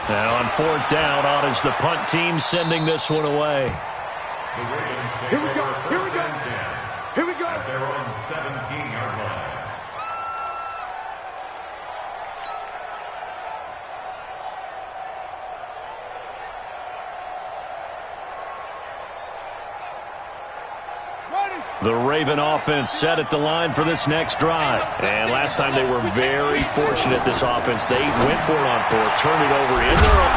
Now on 4th down, on is the punt team sending this one away. Here we go. Here we go. Here we go. At their own 17-yard line. The Raven offense set at the line for this next drive. And last time they were very fortunate, this offense. They went for it on 4th, turned it over in their own.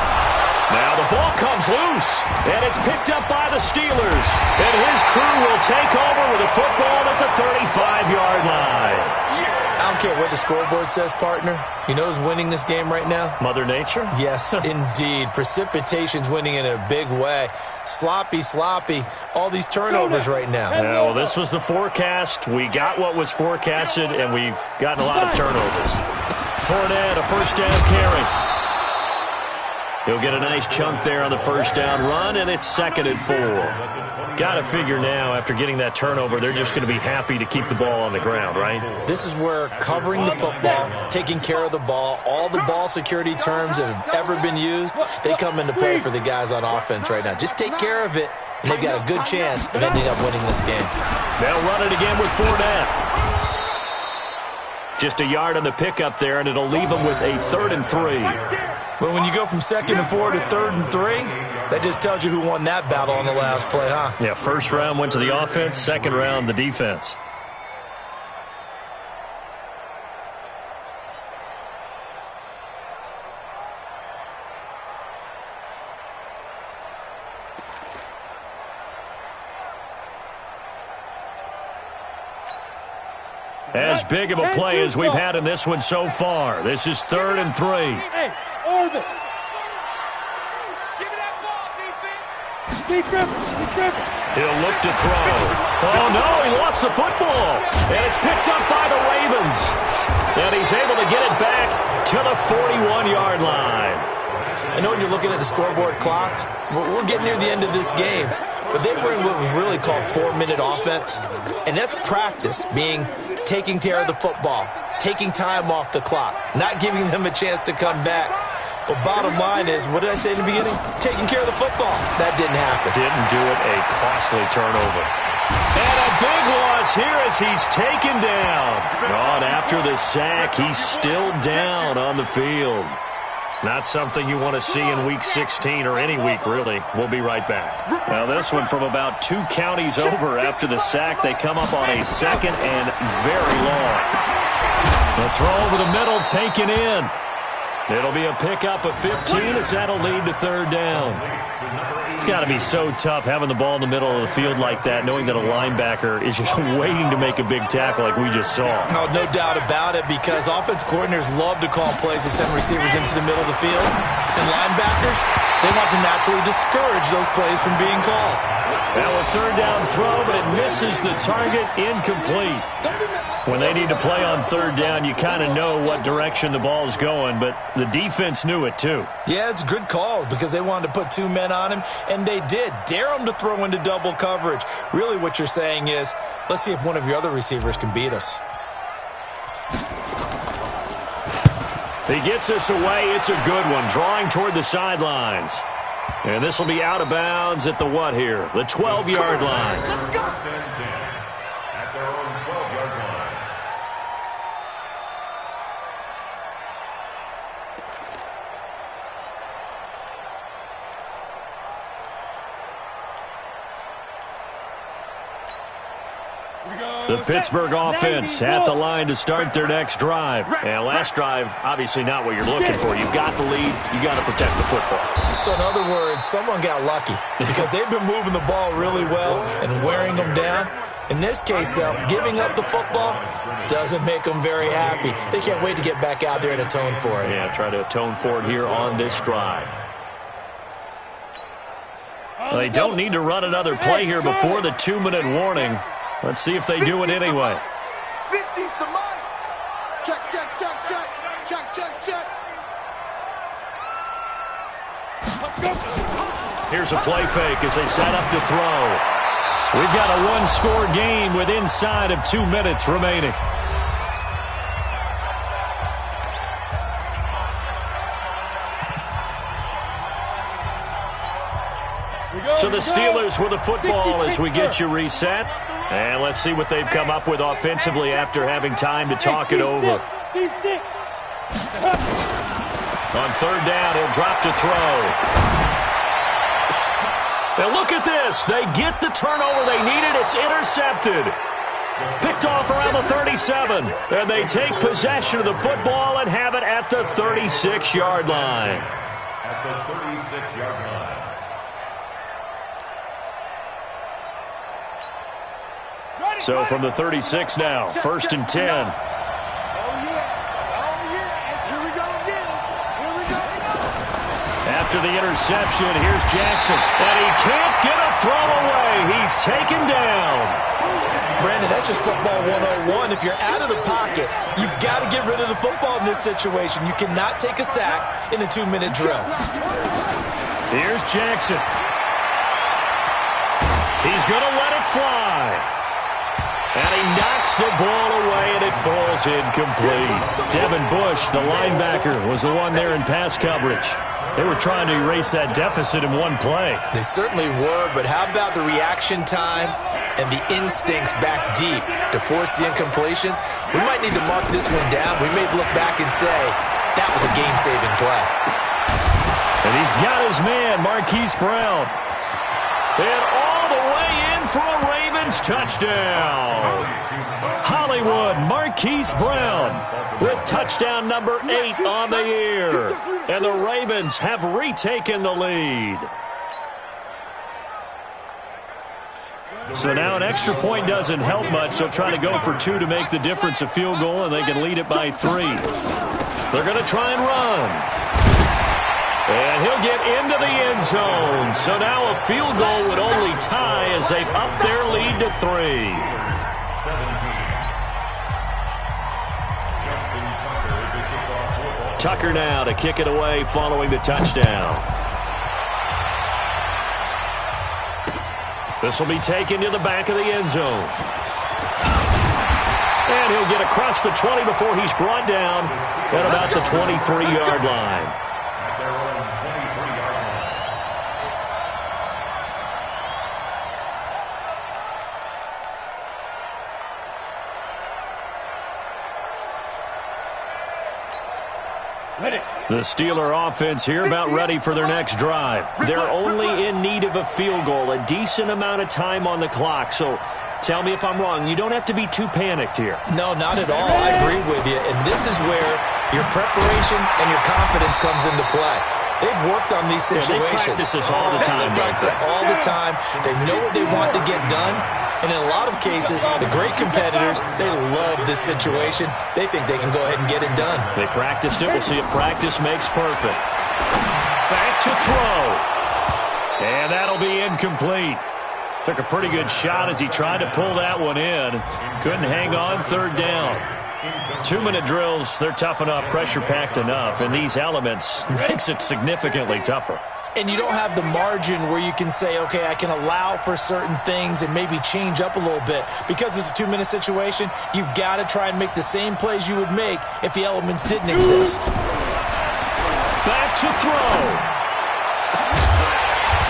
Now the ball comes loose, and it's picked up by the Steelers. And his crew will take over with a football at the 35-yard line. I don't care what the scoreboard says, partner. You know who's winning this game right now? Mother Nature? Yes, indeed. Precipitation's winning in a big way. Sloppy. All these turnovers right now. Yeah, well, this was the forecast. We got what was forecasted, and we've gotten a lot of turnovers. Fournette, a first down carry. He'll get a nice chunk there on the first down run, and it's 2nd and 4. Got to figure now, after getting that turnover, they're just going to be happy to keep the ball on the ground, right? This is where covering the football, taking care of the ball, all the ball security terms that have ever been used, they come into play for the guys on offense right now. Just take care of it, and they've got a good chance of ending up winning this game. They'll run it again with Fournette. Just a yard on the pickup there, and it'll leave them with a 3rd and 3. But when you go from 2nd and 4 to 3rd and 3, that just tells you who won that battle on the last play, huh? Yeah, first round went to the offense, second round the defense. As big of a play as we've had in this one so far. This is 3rd and 3. Hey, over. Give me that ball, defense. Defense. He'll look to throw. Oh, no, he lost the football. And it's picked up by the Ravens. And he's able to get it back to the 41-yard line. I know when you're looking at the scoreboard clock, we're getting near the end of this game. But they were in what was really called 4-minute offense. And that's practice, being taking care of the football, taking time off the clock, not giving them a chance to come back. But bottom line is, what did I say in the beginning? Taking care of the football. That didn't happen. Didn't do it. A costly turnover. And a big loss here as he's taken down. On after the sack, he's still down on the field. Not something you want to see in Week 16 or any week, really. We'll be right back. Now, this one from about 2 counties over after the sack. They come up on a 2nd and very long. The throw over the middle taken in. It'll be a pickup of 15 as that'll lead to 3rd down. It's got to be so tough having the ball in the middle of the field like that, knowing that a linebacker is just waiting to make a big tackle like we just saw. No doubt about it, because offense coordinators love to call plays to send receivers into the middle of the field. And linebackers, they want to naturally discourage those plays from being called. Now a 3rd down throw, but it misses the target, incomplete. When they need to play on 3rd down, you kind of know what direction the ball is going, but the defense knew it too. Yeah, it's a good call because they wanted to put 2 men on him, and they did. Dare him to throw into double coverage. Really what you're saying is, let's see if one of your other receivers can beat us. He gets us away. It's a good one, drawing toward the sidelines. And this will be out of bounds at the what here? The 12-yard line. First and 10 at their own 12-yard line. The Pittsburgh offense at the line to start their next drive. And last drive, obviously not what you're looking for. You've got the lead. You got to protect the football. So in other words, someone got lucky because they've been moving the ball really well and wearing them down. In this case, though, giving up the football doesn't make them very happy. They can't wait to get back out there and atone for it. Yeah, try to atone for it here on this drive. Well, they don't need to run another play here before the 2-minute warning. Let's see if they do it anyway. 50's the mark. Check. Check, check, check. Here's a play fake as they set up to throw. We've got a one-score game with inside of 2 minutes remaining. So the Steelers with the football as we get you reset. And let's see what they've come up with offensively after having time to talk it over. On third down, he'll drop to throw. And look at this. They get the turnover they needed. It's intercepted. Picked off around the 37. And they take possession of the football and have it at the 36-yard line. At the 36-yard line. So from the 36 now, 1st and 10. Oh, yeah. Oh, yeah. Here we go again. Here we go. After the interception, here's Jackson. And he can't get a throw away. He's taken down. Brandon, that's just football 101. If you're out of the pocket, you've got to get rid of the football in this situation. You cannot take a sack in a 2-minute drill. Here's Jackson. He's going to let it fly. And he knocks the ball away, and it falls incomplete. Devin Bush, the linebacker, was the one there in pass coverage. They were trying to erase that deficit in one play. They certainly were, but how about the reaction time and the instincts back deep to force the incompletion? We might need to mark this one down. We may look back and say, that was a game-saving play. And he's got his man, Marquise Brown. And all the way in for a Ravens touchdown. Hollywood, Marquise Brown with touchdown number 8 on the year. And the Ravens have retaken the lead. So now an extra point doesn't help much. They'll try to go for 2 to make the difference a field goal, and they can lead it by 3. They're going to try and run. And he'll get into the end zone. So now a field goal would only tie as they've upped their lead to 3. Tucker now to kick it away following the touchdown. This will be taken to the back of the end zone. And he'll get across the 20 before he's brought down at about the 23-yard line. The Steeler offense here about ready for their next drive. They're only in need of a field goal, a decent amount of time on the clock. So tell me if I'm wrong. You don't have to be too panicked here. No, not at all. I agree with you. And this is where your preparation and your confidence comes into play. They've worked on these situations. They practice this all the time. They practice it all the time. They know what they want to get done. And in a lot of cases, the great competitors, they love this situation. They think they can go ahead and get it done. They practiced it. We'll see if practice makes perfect. Back to throw. And that'll be incomplete. Took a pretty good shot as he tried to pull that one in. Couldn't hang on, third down. 2-minute drills, they're tough enough, pressure-packed enough, and these elements makes it significantly tougher. And you don't have the margin where you can say, okay, I can allow for certain things and maybe change up a little bit. Because it's a 2-minute situation, you've got to try and make the same plays you would make if the elements didn't exist. Back to throw.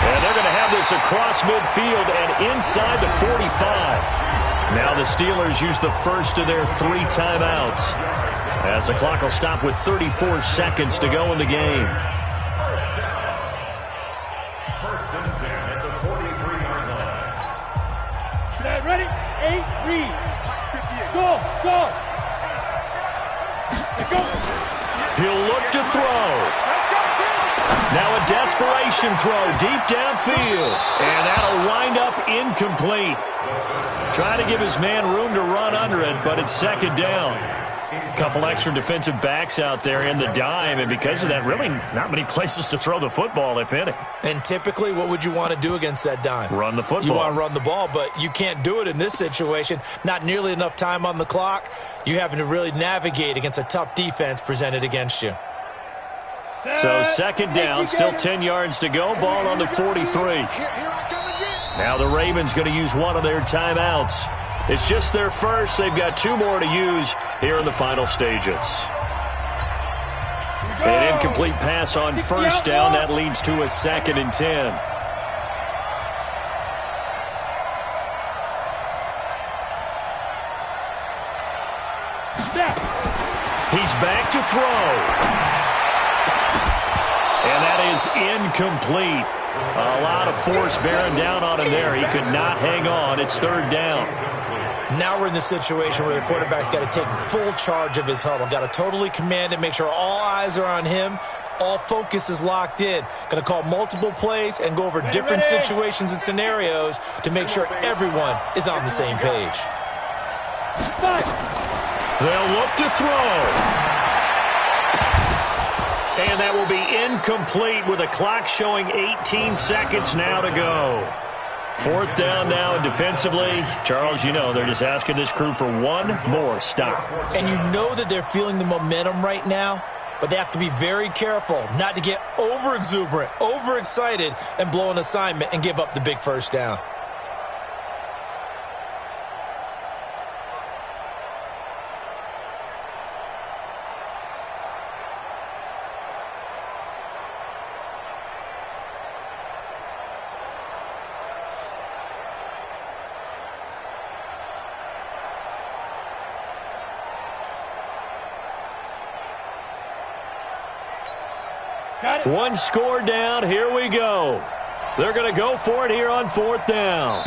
And they're going to have this across midfield and inside the 45. Now the Steelers use the first of their 3 timeouts as the clock will stop with 34 seconds to go in the game. First and 10 at the 43-yard line. Ready? 8, read. Go, go. Go. He'll look to throw. Now a desperation throw deep downfield. And that'll wind up incomplete. Trying to give his man room to run under it, but it's second down. Couple extra defensive backs out there in the dime, and because of that, really not many places to throw the football, if any. And typically, what would you want to do against that dime? Run the football. You want to run the ball, but you can't do it in this situation. Not nearly enough time on the clock. You're having to really navigate against a tough defense presented against you. So second down, still 10 yards to go. Ball on the 43. Now the Ravens going to use one of their timeouts. It's just their first. They've got 2 more to use here in the final stages. An incomplete pass on first down. That leads to a 2nd and 10. He's back to throw. And that is incomplete. A lot of force bearing down on him there. He could not hang on. It's 3rd down. Now we're in the situation where the quarterback's got to take full charge of his huddle. Got to totally command it, make sure all eyes are on him. All focus is locked in. Going to call multiple plays and go over different situations and scenarios to make sure everyone is on the same page. They'll look to throw. And that will be incomplete with a clock showing 18 seconds now to go. 4th down now, and defensively, Charles, you know, they're just asking this crew for one more stop. And you know that they're feeling the momentum right now, but they have to be very careful not to get over-exuberant, over-excited, and blow an assignment and give up the big first down. One score down. Here we go. They're going to go for it here on 4th down.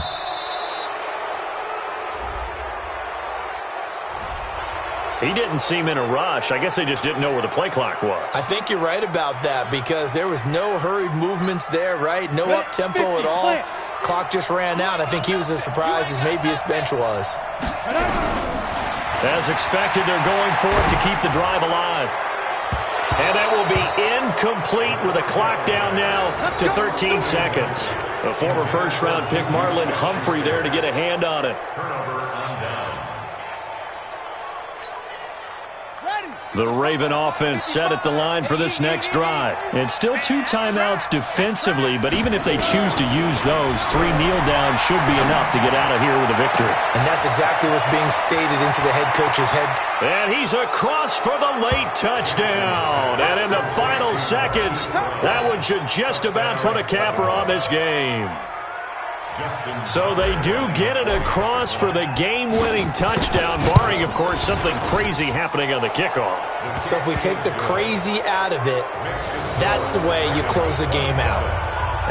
He didn't seem in a rush. I guess they just didn't know where the play clock was. I think you're right about that because there was no hurried movements there, right? No up-tempo at all. Clock just ran out. I think he was as surprised as maybe his bench was. As expected, they're going for it to keep the drive alive. And that will be incomplete with a clock down now to 13 seconds. A former first-round pick, Marlon Humphrey, there to get a hand on it. The Raven offense set at the line for this next drive. It's still 2 timeouts defensively, but even if they choose to use those, 3 kneel downs should be enough to get out of here with a victory. And that's exactly what's being stated into the head coach's head. And he's across for the late touchdown. And in the final seconds, that one should just about put a capper on this game. So they do get it across for the game-winning touchdown, barring, of course, something crazy happening on the kickoff. So if we take the crazy out of it, that's the way you close the game out.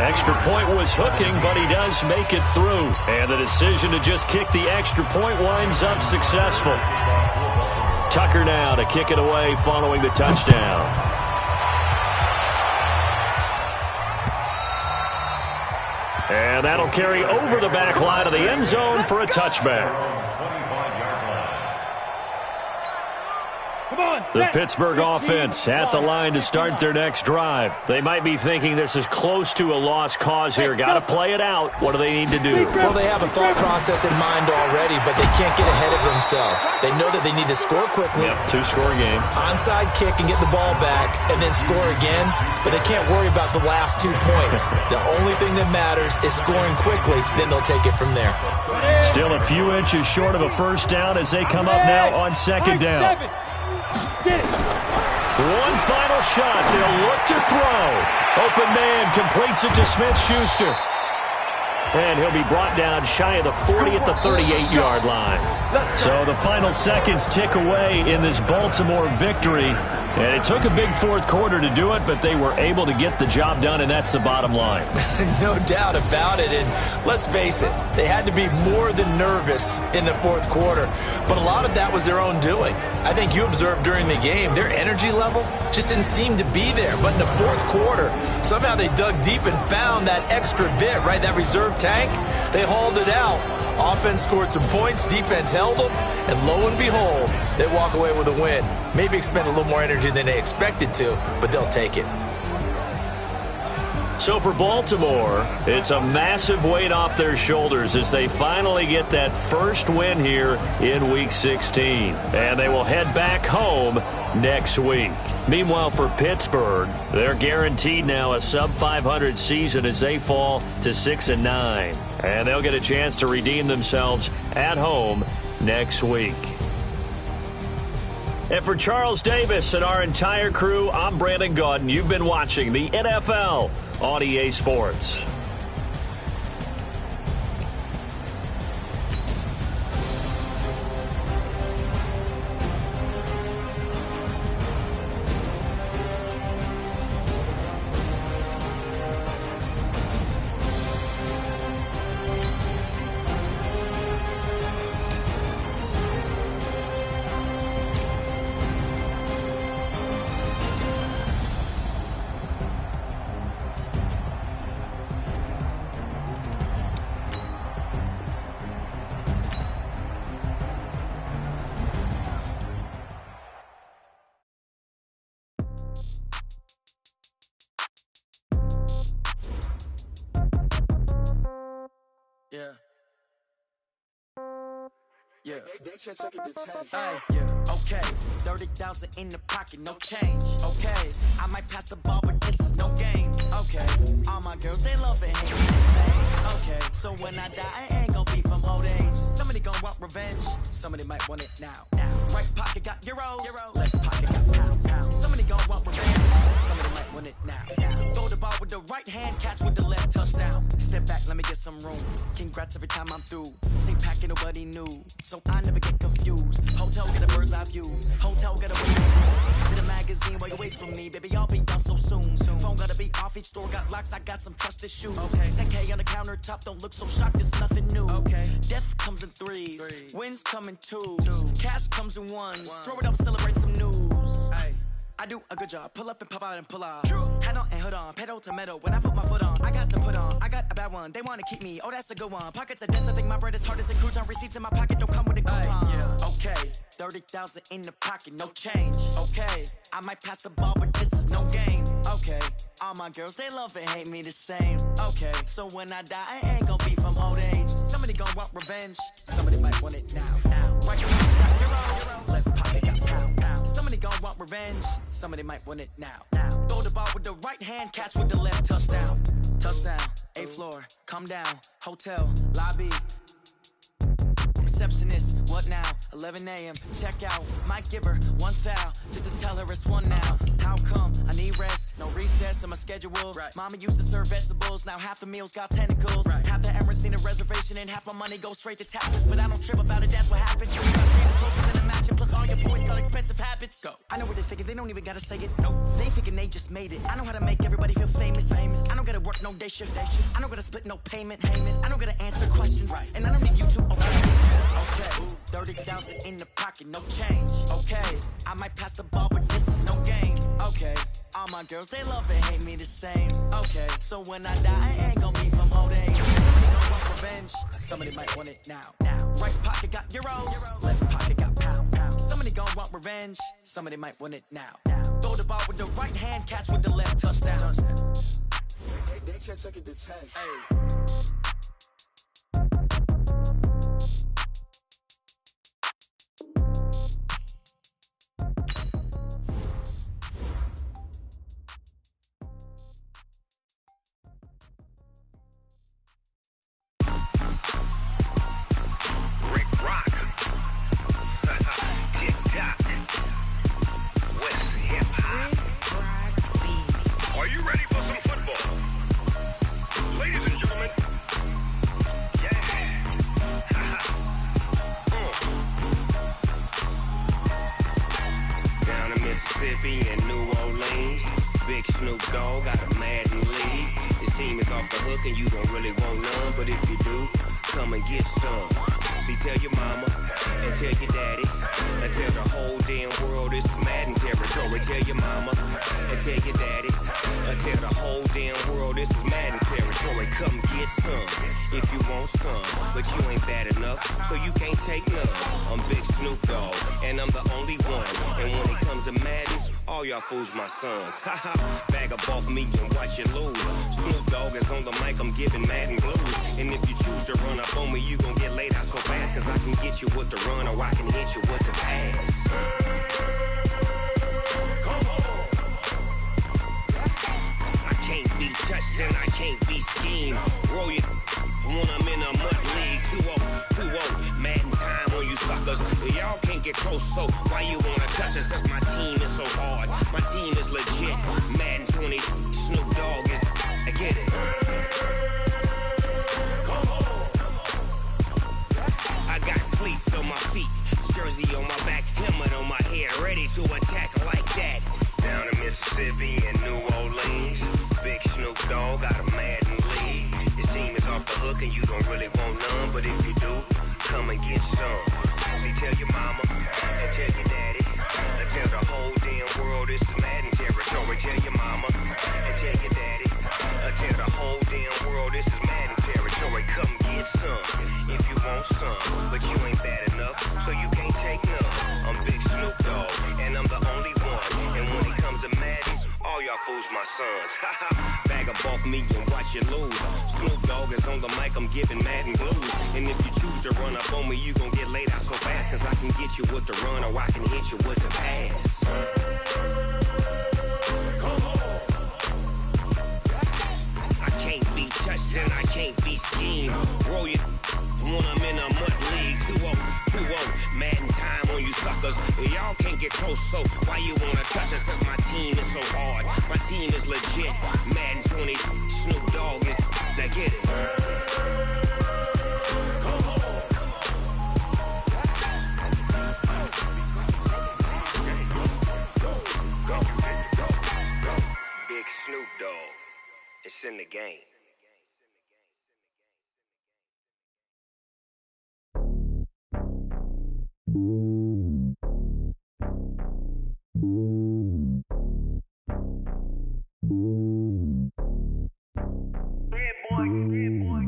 Extra point was hooking, but he does make it through. And the decision to just kick the extra point winds up successful. Tucker now to kick it away following the touchdown. And that'll carry over the back line of the end zone for a touchback. The Pittsburgh offense at the line to start their next drive. They might be thinking this is close to a lost cause here. Got to play it out. What do they need to do? Well, they have a thought process in mind already, but they can't get ahead of themselves. They know that they need to score quickly. Yep, 2-score game. Onside kick and get the ball back and then score again, but they can't worry about the last 2 points. The only thing that matters is scoring quickly, then they'll take it from there. Still a few inches short of a first down as they come up now on 2nd down. One final shot. They'll look to throw. Open man completes it to Smith-Schuster. And he'll be brought down shy of the 40 at the 38-yard line. So the final seconds tick away in this Baltimore victory. And it took a big 4th quarter to do it, but they were able to get the job done, and that's the bottom line. No doubt about it. And let's face it, they had to be more than nervous in the 4th quarter. But a lot of that was their own doing. I think you observed during the game, their energy level just didn't seem to be there. But in the 4th quarter, somehow they dug deep and found that extra bit, right, that reserve tank. They hauled it out Offense scored some points, defense held them, and lo and behold, they walk away with a win. Maybe expend a little more energy than they expected to, but they'll take it. So for Baltimore, it's a massive weight off their shoulders as they finally get that first win here in Week 16. And they will head back home next week. Meanwhile, for Pittsburgh, they're guaranteed now a sub-500 season as they fall to 6-9. And they'll get a chance to redeem themselves at home next week. And for Charles Davis and our entire crew, I'm Brandon Gaudin. You've been watching the NFL on EA Sports. Yeah. Hey, yeah. Okay. 30,000 in the pocket, no change. Okay. I might pass the ball, but this is no game. Okay. All my girls, they love it, hate me the same. Okay. So when I die, I ain't gon' be from old age. Somebody gon' want revenge. Somebody might want it now. Right pocket got euros. Left pocket got pound. Somebody gon' want revenge. Somebody might want it now. Throw the ball with the right hand, catch with the left, touchdown. Step back, let me get some room. Congrats every time I'm through. Same packet, nobody knew. So I never get confused. Hotel get a bird's eye view. Hotel get a waiting room. To the magazine while you wait for me. Baby, I'll be done so soon. Phone gotta be off, each store got locks. I got some trusted shoes. Okay. 10K on the countertop, don't look so shocked, it's nothing new. Okay. Death comes in threes. Wins come in twos. Cash comes in ones. Throw it up, celebrate some news. Ay. I do a good job. Pull up and pop out and pull out. True. Head on and hood on. Pedal to metal. When I put my foot on, I got to put on. I got a bad one. They want to keep me. Oh, that's a good one. Pockets are dense. I think my bread is hard as a crouton. Receipts in my pocket don't come with a coupon. Yeah. Okay. 30,000 in the pocket. No change. Okay. I might pass the ball, but this is no game. Okay. All my girls, they love it, hate me the same. Okay. So when I die, I ain't gonna be from old age. Somebody gonna want revenge. Somebody might want it now. Right pocket got euro. Left pocket got pound. Somebody gonna want revenge. Somebody might want it now. Throw the ball with the right hand, catch with the left, touchdown. Touchdown, 8th floor, come down, hotel, lobby. Receptionist, what now? 11 a.m. Check out. Might give her one foul just to tell her it's one now. How come? I need rest. No recess in my schedule. Right. Mama used to serve vegetables. Now half the meals got tentacles. Right. Half the Emirates need a reservation and half my money goes straight to taxes. But I don't trip about it. That's what happens. You got dreams closer than a match, and plus all your boys got expensive habits. Go. I know what they're thinking. They don't even gotta say it. Nope. They thinking they just made it. I know how to make everybody feel famous. I don't gotta work no day shift. I don't gotta split no payment. I don't gotta answer questions. Right. And I don't need you to obey. Okay, 30,000 in the pocket, no change. Okay, I might pass the ball, but this is no game. Okay, all my girls, they love it, hate me the same. Okay, so when I die, I ain't gonna be from old age. Somebody gonna want revenge. Somebody might want it now. Right pocket got euros. Left pocket got pound. Somebody gonna want revenge. Somebody might want it now. Throw the ball with the right hand, catch with the left, touchdown. They can't take it to 10. Hey. In New Orleans, Big Snoop Dogg got a Madden league. His team is off the hook and you don't really want none, but if you do, come and get some. See, tell your mama and tell your daddy and tell the whole damn world this is Madden territory. Tell your mama and tell your daddy and tell the whole damn world this is Madden territory. Come get some if you want some, but you ain't bad enough, so you can't take none. I'm Big Snoop Dogg, and I'm the only one. And when it comes to Madden, all y'all fools my sons. Haha, bag up off me and watch you lose. Snoop Dogg is on the mic, I'm giving Madden blues. And if you choose to run up on me, you gon' get laid out so fast, cause I can get you with the run or I can hit you with the pass. Come on. I can't be touched and I can't be schemed. Roll you when I'm in a mud league. 2-0, Madden time on you suckers. Y'all can't get close, so why you wanna touch us? Cause my team is so hard, my team is legit. Madden 20, Snoop Dogg is, I get it. Come on. I got cleats on my feet, jersey on my back, helmet on my head, ready to attack like that. Down in Mississippi and New Orleans, Big Snoop Dogg got a Madden league. Your team is off the hook and you don't really want none, but if you do, come and get some. See, tell your mama and tell your daddy and tell the whole damn world this is Madden territory. Tell your mama and tell your daddy and tell the whole damn world this is Madden territory. Come get some if you want some, but you ain't bad enough, so you can't take none. I'm Big Snoop Dogg, and I'm the only one. And when it comes to Madden, all y'all fools my sons. Bag up off me and watch you lose. Snoop Dogg is on the mic, I'm giving Madden blues. And if you choose to run up on me, you gon' get laid out so fast, cause I can get you with the run or I can hit you with the pass. Come on. I can't be touched and I can't be schemed. Roll you when I'm in a mud league. 2-0, Madden time on you suckers. Y'all can't get close, so why you wanna touch us? Cause my team is so hard, my team is legit. Madden 20, Snoop Dogg is, now get it. Come on. Go. Big Snoop Dogg, it's in the game.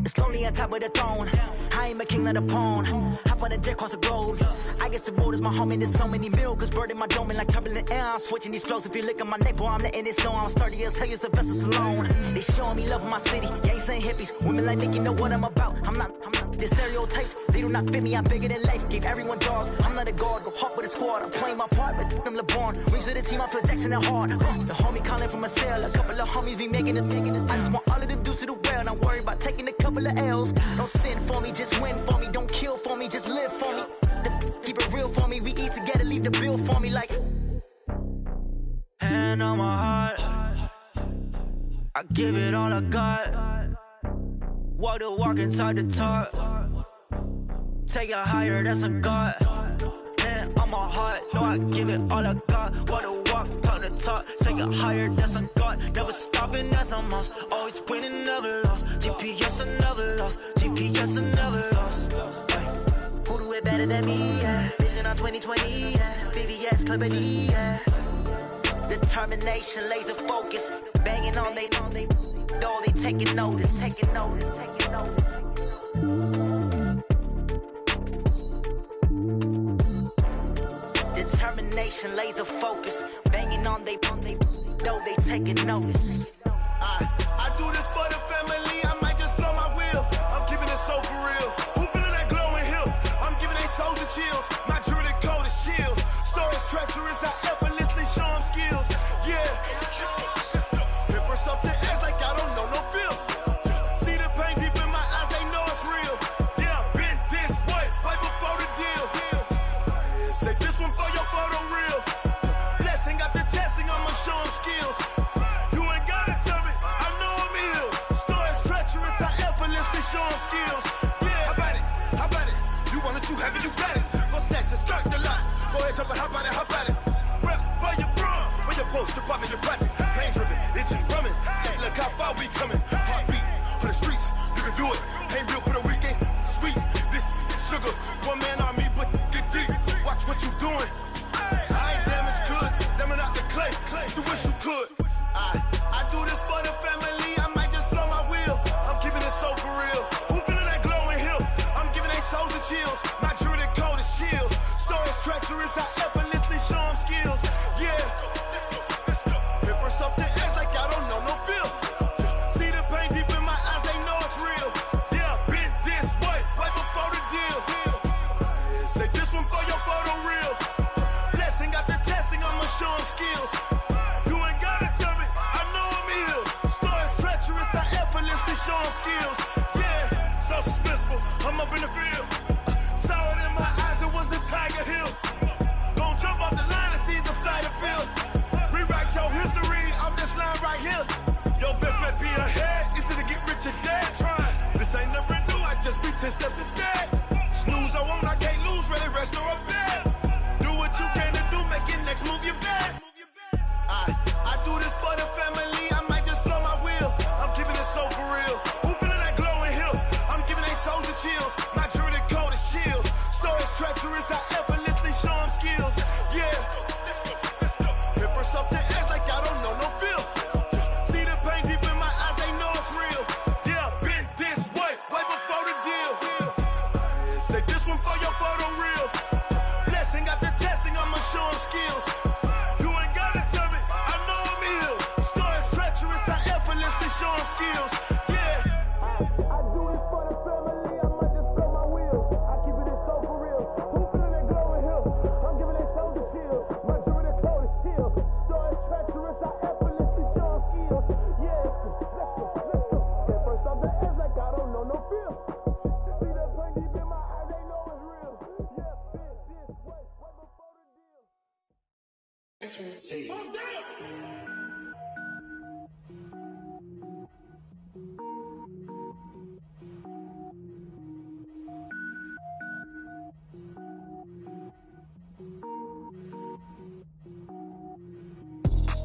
It's lonely on top of the throne. I ain't a king of the pawn. Hop on a jet across the globe. I guess the road is my home and there's so many miracles burning my dome like turbulent air. I'm switching these flows. If you look at my neck, boy, I'm letting it snow. I'm sturdy as hell, it's a vessel alone. They showing me love in my city. Gang saying hippies. Women like Nick, you know what I'm about. I'm not the stereotypes. They do not fit me. I'm bigger than life. Gave everyone jobs. I'm not a guard. Go hard with a squad. I'm playing my part, but them LeBron. Rings to the team. I feel Jackson and hard. The homie calling from a cell. A couple of homies be making it. I just want all of them dudes to the well. Not worried about taking a couple of L's. Don't sin for me, just win for me. Don't kill for me, just live for me. Keep it real for me. We eat together, leave the bill for me like. Hand on my heart, I give it all I got. Walk the walk and talk the talk. Take it higher, that's a God. Hand on my heart, no, I give it all I got. Walk the walk, talk the talk. Take it higher, that's a God. Never stopping, that's a must. Always winning, never lost. GPS, I never lost. GPS, I never lost. Who do it better than me? Yeah. Vision on 2020. Yeah. VVS, Clarity. Yeah. Determination, laser focus. Banging on they know they taking notice. Taking notice. Determination, laser focus. Banging on they know they taking notice. I do this for the family. I might just blow my wheel. I'm keeping it so for real. Who feeling that glowing hill? I'm giving they soldier chills. My jewelry code is chill. Stories treacherous. I effortlessly show them skills. Yeah. Paper stuff the edge like I don't know no bill. See the pain deep in my eyes. They know it's real. Yeah, been this way before the deal. Say this one for your photo reel. Blessing after testing, I'ma show them skills. Show them skills. Yeah, how about it? You want it, you have it, you got it. Go snatch it, skirt the lot. Go ahead, jump it, how about it? Rep where you from, where you post, department, your projects. Pain driven, itching, drumming. Hey, look how far we coming. Heartbeat on the streets, you can do it. Ain't built for the weekend. Sweet, this sugar. One man army, but get deep. Watch what you doing. I ain't damaged goods, damn it out the clay. You wish you could. I do this for the family. I might just blow my wheel. I'm keeping it so for real. Who feeling that glowing hill? I'm giving they souls the chills. My jewelry code is chill. Stories treacherous, I effortlessly show them skills. Yeah. Hit first off the edge like I don't know no feel. See the pain deep in my eyes, they know it's real. Yeah, been this way, right before the deal. Say this one for your photo reel. Blessing after testing, I'ma show them skills. You ain't gotta tell me, I know I'm ill. Stories treacherous, I effortlessly show them skills. Yeah, so suspenseful, I'm up in the field. Saw it in my eyes, it was the Tiger Hill. Gon' jump off the line and see the flight of field. Rewrite your history off this line right here. Your best bet be ahead, easy to get rich or dead trying. This ain't never new, I just be 10 steps instead. Snooze I won't, I can't lose, ready, rest or a bed. Do what you can to do, make it next move your best. I do this for the family, I might just blow my wheel. I'm keeping it so for real. Who feeling that glowing hill? I'm giving they souls the chills. My jewelry code is chill. Stories treacherous, I effortlessly show them skills. Yeah. Hit first off the edge like I don't know no feel. See the pain deep in my eyes, they know it's real. Yeah, been this way, way before the deal. Say this one for your photo reel. Blessing after testing, I'ma show them skills. You ain't gotta tell me, I know I'm ill. Stories treacherous, I effortlessly show them skills. Yeah. I do this for the family, I might just blow my wheel. I keep it so for real. Who feeling that glowing hill? I'm giving they souls the chills. My jewelry code is chill. Stories treacherous, I effortlessly show them skills. Yeah, let's go. Get first off the edge like I don't know no feel. See that pain deep in my eyes, they know it's real. Yeah, been this way, way before the deal.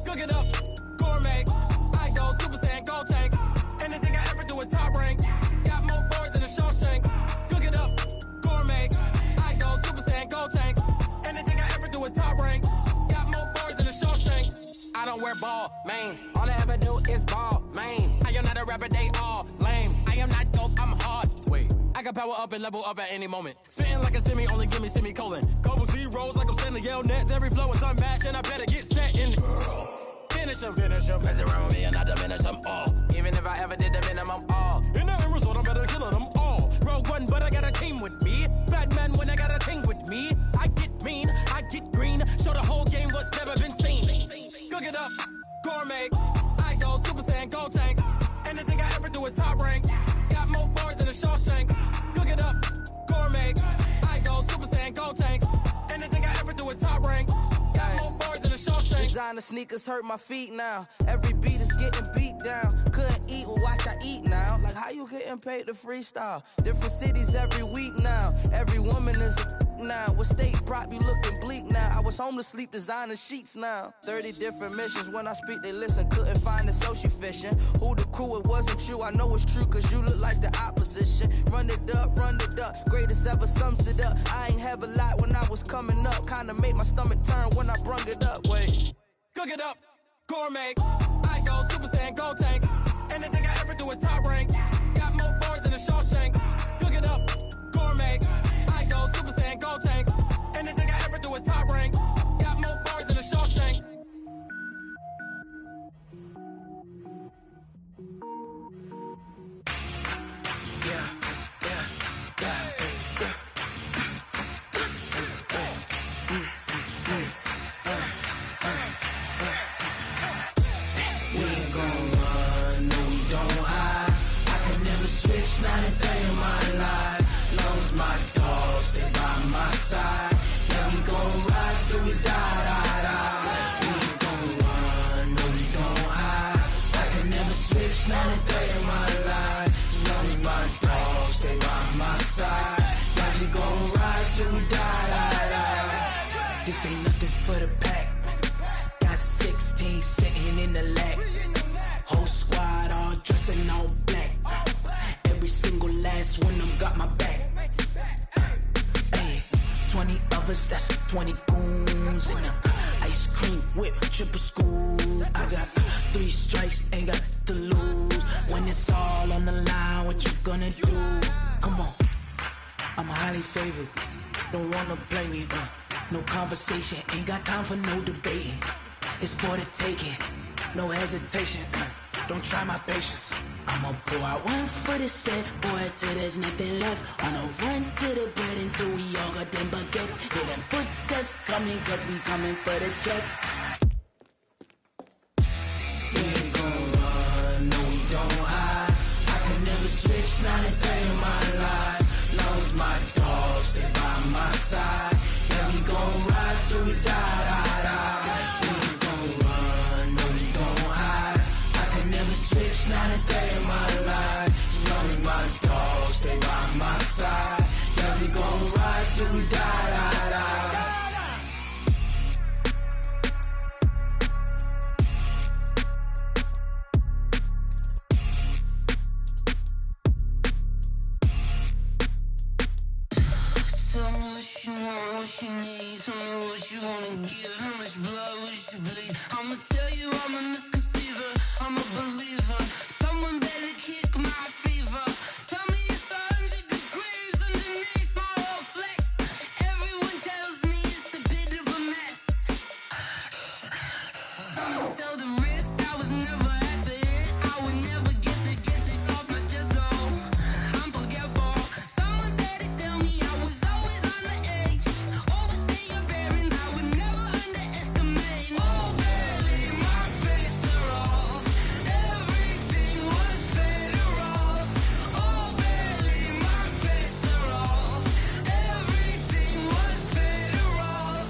Cook it up, gourmet. I go Super Saiyan, gold tank. Anything I ever do is top rank. Got more boards than a Shawshank. Cook it up, gourmet. I go Super Saiyan, gold tank. Anything I ever do is top rank. Got more boards than a Shawshank. I don't wear ball mains. All I ever do is ball main. I am not a rapper, they all lame. I am not dope, I'm hard. Wait, I can power up and level up at any moment. Spitting like a semi, only give me semicolon. Couple zeros like I'm sending yell nets. Every flow is unmatched and I better get set in. Finish him. Mess around with me and I diminish them all. Even if I ever did the minimum, all. In the end result, I'm better killing them all. Rogue one, but I got a team with me. Batman when I got a team with me. I get mean, I get green. Show the whole game what's never been seen. Cook it up, gourmet. I go Super Saiyan, gold tank. Anything I ever do is top rank. Got more bars than a Shawshank. Cook it up, gourmet. I go Super Saiyan, gold tank. Anything I ever do is top rank. Got more bars than a Shawshank. Designer sneakers hurt my feet now. Every beat is getting beat down. Couldn't eat, well watch I eat now. Like how you getting paid to freestyle? Different cities every week now. Every woman is a now. What state prop you looking bleak now? I was home to sleep designing sheets now. 30 different missions. When I speak they listen. Couldn't find it so she fishing. Who the crew, it wasn't you. I know it's true cause you look like the opposition. Run it up. Greatest ever sums it up. I ain't have a lot when I was coming up. Kinda made my stomach turn when I brung it up. Wait. Cook it up, gourmet. I go Super Saiyan, gold tank. Anything I ever do is top rank. Got more bars than a Shawshank. Cook it up, gourmet. I go Super Saiyan, gold tank. Anything I ever do is top rank. Got more bars than a Shawshank. Not a day in my life. Long as my dogs stay by my side. Yeah, we gon' ride till we die. We ain't gon' run, no we don't hide. I can never switch, not a day in my life. As long as my dogs stay by my side. Yeah, we gon' ride till we die. This ain't nothing for the pack. Got 16 sitting in the lap. Whole squad all dressing all black. Every single last one of them got my back. 20 of us, that's 20 goons. And ice cream whip, triple scoop. I got 3 strikes, ain't got to lose. When it's all on the line, what you gonna do? Come on, I'm highly favored. Don't wanna play me, no conversation, ain't got time for no debating. It's for the taking, no hesitation. Don't try my patience. I'ma pour out one for the set, boy, till there's nothing left. On a run to the bed until we all got them baguettes. Hear them footsteps coming, cause we coming for the check. We ain't gon' run, no we don't hide. I could never switch, not a day in my life. Long as my dogs stay by my side. Yeah, we gon' ride till we die, die, die. We ain't gon' run, no we don't hide. I could never switch, not a day in my life. As long as my dogs stay by my side. Yeah, we gon' ride till we die, die, die. Tell me what you want, what you need. Tell me what you wanna give. How much blood would you bleed? I'ma tell you I'm a misconceiver. I'm a believer. Someone better kick my fever. Tell me it's 100 degrees underneath my whole flesh. Everyone tells me it's a bit of a mess. I'ma tell the risk I was never at the end. I would never get this off my chest though. I'm forgetful. Someone better tell me I was always on the edge. Overstay your bearings, I would never underestimate. Oh baby, my bets are off. Everything was better off. Oh baby, my bets are off. Everything was better off.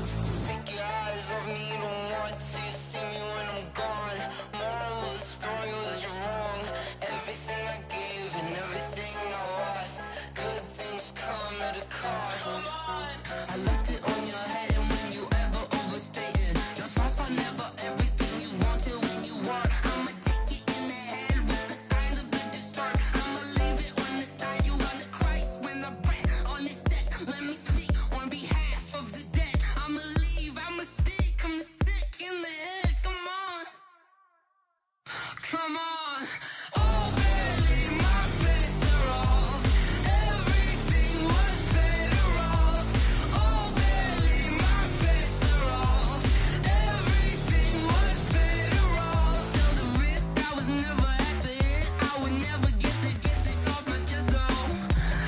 Take your eyes off me, don't want to see me when I'm gone. Moral of the story was you're wrong. Everything I gave and everything I lost. Good things come at a cost. I left it on your head, and when you ever overstay it, your thoughts are never everything you want till when you want. I'ma take it in the head with the signs of the distort. I'ma leave it on the side. You on the Christ when the breath on the set. Let me speak on behalf of the dead. I'ma leave, I'ma speak. I'm sick in the head. Come on, come on. Oh baby, my bets are off. Everything was better off. Oh baby, my bets are off. Everything was better off. Till the risk I was never at the end. I would never get this off my chest though.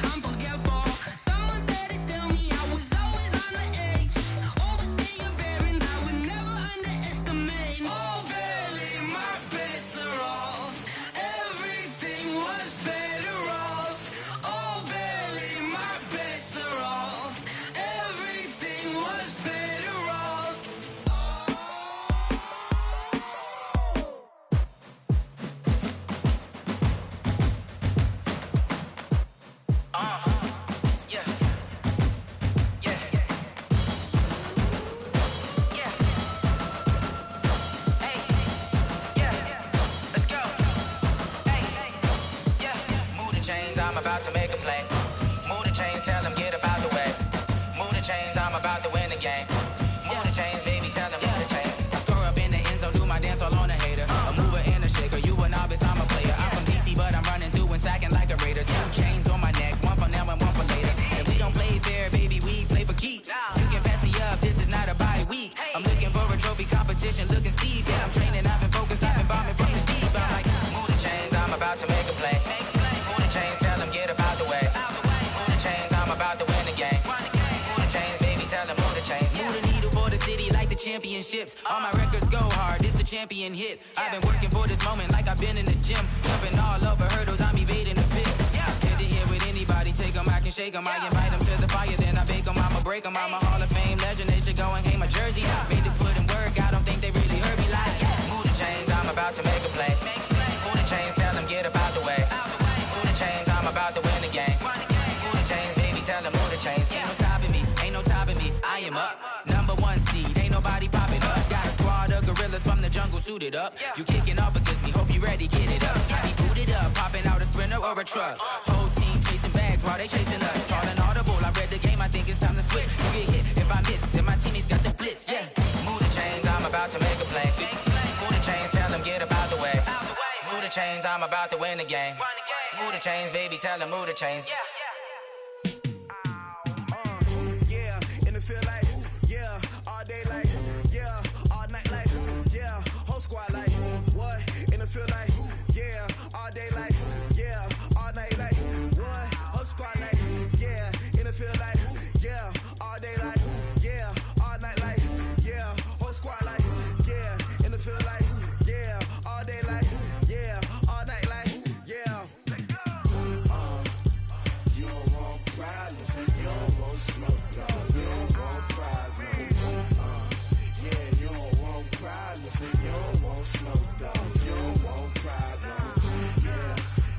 I'm forgetful. Someone better tell me I was always on the edge. Overstay your bearings, I would never underestimate. Oh baby, my bets are off. Everything was better off. Oh baby, my bets are off. Everything was better off. Yeah. Yeah. Yeah. Hey. Yeah. Let's go. Hey. Yeah. Move the chains, I'm about to make a play. Move the chains, tell them get about the way. Move the chains, I'm about to win the game. Move the chains, baby, tell them move the chains. I score up in the end zone, do my dance all on a hater. A mover and a shaker, you a novice, I'm a player. I'm from DC, but I'm running through and sacking like a raider. 2 chains on my neck, one for now and one for later. And we don't play fair, baby, we play for keeps. You can pass me up, this is not a bye week. I'm looking for a trophy competition, looking steep. Yeah, I'm training, I've been focused, I've been bombing from the deep. I'm like, move the chains, I'm about to make a play. Move the chains, tell them get about the way. Move the chains, I'm about to win the game. Move the chains, baby, tell them move the chains. Move the needle for the city like the championships. All my records go hard, this a champion hit. I've been working for this moment like I've been in the gym. Jumping all over hurdles, I'm evading the pit. Head to head with anybody, take them, I can shake them. I invite them to the fire, then I bake them, I'ma break them. I'm a Hall of Fame legend, they should go and hang my jersey. Made to put in work, I don't think they really heard me like. Move the chains, I'm about to make a play. Move the chains, tell them get about the way. Move the chains, I'm about to win the game. Move the chains, baby, tell them move the chains. Ain't no stopping me, ain't no topping me. I am up, number 1 seed, ain't nobody popping up. Got a squad of gorillas from the jungle suited up. You kicking off against me, hope you ready, get it up. I be booted up, popping out a Sprinter or a truck. Whole team chasing bags fans while they chasing us. Calling audible, I read the game, I think it's time to switch. You get hit if I miss, then my teammates got the blitz, yeah. Move the chains, I'm about to make a play. Move the chains, tell them get about the way. Move the chains, I'm about to win the game. Move the chains, baby, tell them move the chains. Yeah, in the field like, yeah, all day like, yeah, all night like, yeah, whole squad like, what? In the field like, yeah, all day like, yeah, all night like, what? Whole squad like, yeah, in the field like, yeah, all day like, yeah, all night like, yeah, whole squad like, yeah, in the field like, yeah, all day like, yeah, all night like, yeah. You don't want problems, you don't want smoke, no. You don't want problems, yeah, you don't want problems, you don't want smoke, dog. You don't want problems,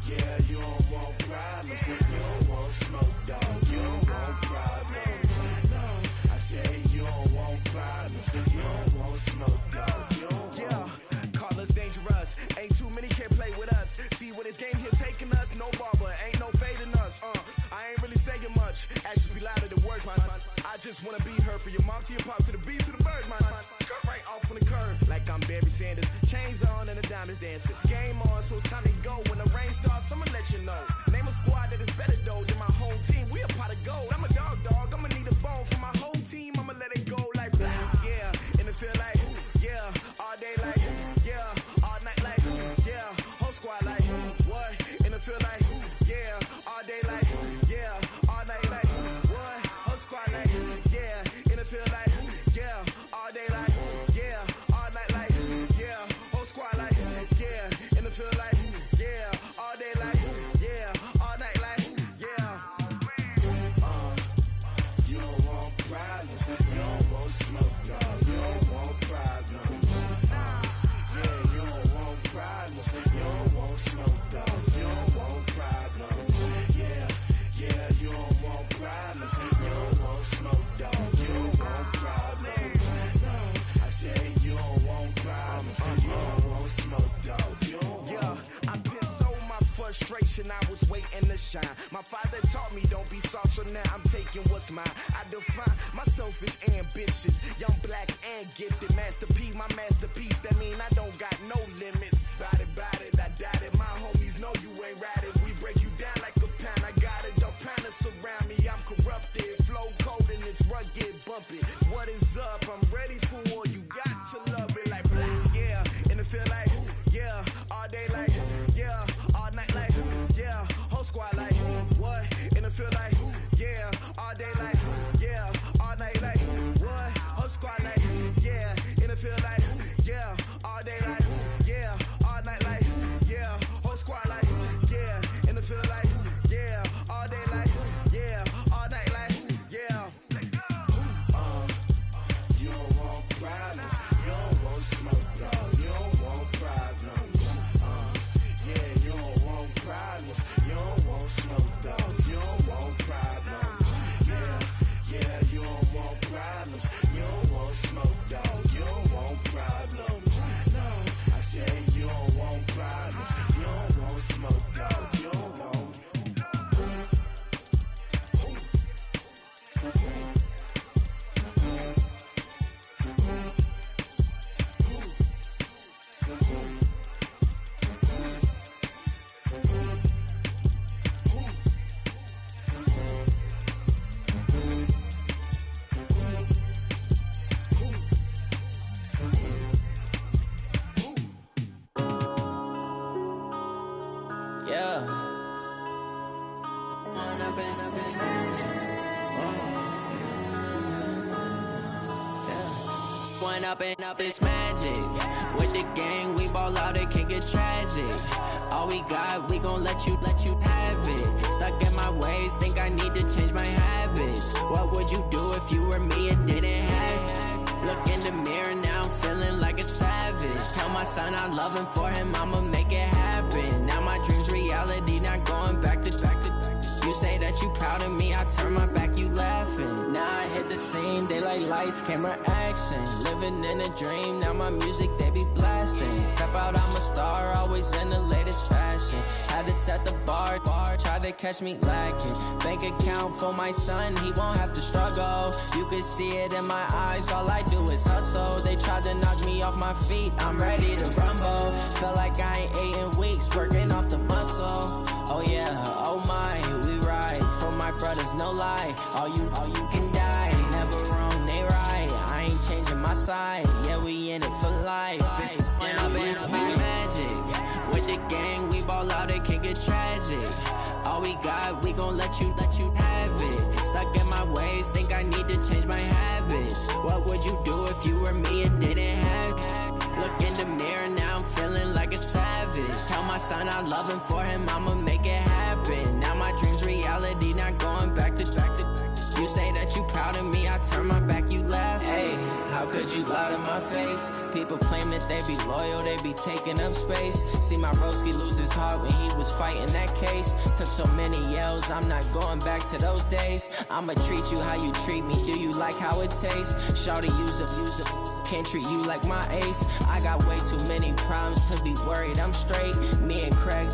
yeah, you don't want problems, you don't want smoke, dog. You don't want problems, no. I say you don't want problems, you don't want smoke, dog. You don't Yeah, call us dangerous. Ain't too many can play with us. See what this game here taking us. No barber, ain't no fading us. I ain't really saying much. Actions be louder than words, man. I just wanna be heard. For your mom to your pop, to the beat, to the bird, man. Cut right off on the curb, like I'm Barry Sanders. Chains on and the diamonds dancing. Game on, so it's time to go. When the rain starts, I'ma let you know. Name a squad that is better though than my home team. We a pot of gold. I'm a dog. I'ma need a bone for my whole team. I'ma let it go like blah. Yeah, in the field like, yeah, all day like, yeah, all night like, yeah, whole squad like, what? In the field like, yeah, all day like, yeah, all night like, what? Whole squad like, yeah, in the field like, yeah, all day like, yeah, all night like, yeah, whole squad like, yeah, in the field like, yeah, all day like, yeah, all night like, yeah. You don't want problems, you don't want smoke, dog. You don't want problems, yeah, you don't want problems, you don't want smoke, dog. You don't want problems, yeah, you don't want problems, you don't want smoke, dog. You don't want problems, no. I say you don't want problems, you don't want smoke, dog. You don't want. Yeah, I pissed so my frustration, I was waiting to shine. My father taught me don't be soft, so now I'm taking what's mine. I define myself as ambitious, young, black, and gifted. Master P, my masterpiece, that mean I don't got no limits. Bout it, I doubt it. My homies know you ain't ratted. We break you down like a pound. I got it, don't pound us around me. I'm corrupted, flow cold and it's rugged, bumpy. What is up? I'm ready for war. You got to love it like black. Yeah, in the field like, yeah, all day like, yeah, all night like, yeah, whole squad like, what? In the field like, yeah, all day like, yeah, all night like, what? Whole squad like, yeah, in the field like, yeah, all day like, yeah, all night like, yeah, whole squad like, yeah, in the field like, yeah, all day like, yeah, all night like, yeah. You don't want problems, you don't want smoke, dog. You don't want problems, yeah, you don't want problems, you don't want smoke, dog. You don't want problems, yeah, you don't want problems, you don't want smoke, dog. You don't want problems, no. I say you don't want problems, you don't want smoke, dog. You don't want. Up this magic. With the gang, we ball out, it can get tragic. All we got, we gon' let you have it. Stuck in my ways, think I need to change my habits. What would you do if you were me and didn't have it? Look in the mirror now, I'm feeling like a savage. Tell my son I love him, for him I'ma make it happen. Now my dream's reality, not going back to. You say that you proud of me, I turn my back, you laughing. Now I hit the scene, they like lights, camera, action. Living in a dream, now my music, they be blasting. Step out, I'm a star, always in the latest fashion. Had to set the bar, hard, try to catch me lacking. Bank account for my son, he won't have to struggle. You can see it in my eyes, all I do is hustle. They tried to knock me off my feet, I'm ready to rumble. Felt like I ain't ate in weeks, working off the muscle. Oh yeah, oh my, we ride for my brothers, no lie. All you can die, never wrong, they right. I ain't changing my side, yeah, we in it for life. And I've been magic. With the gang, we ball out, it can get tragic. All we got, we gon' let you have it. Stuck in my ways, think I need to change my habits. What would you do if you were me and didn't have it? Look in the mirror, now I'm feeling like a savage. Tell my son I love him, for him I'ma make it happen. Now my dream's reality, not going back to. You say that you proud of me, I turn my back, you laugh. Hey, how could you lie to my face? People claim that they be loyal, they be taking up space. See my broski lose his heart when he was fighting that case. Took so many yells, I'm not going back to those days. I'ma treat you how you treat me, do you like how it tastes? Shawty, use up, can't treat you like my ace. I got way too many problems to be worried, I'm straight. Me and Craig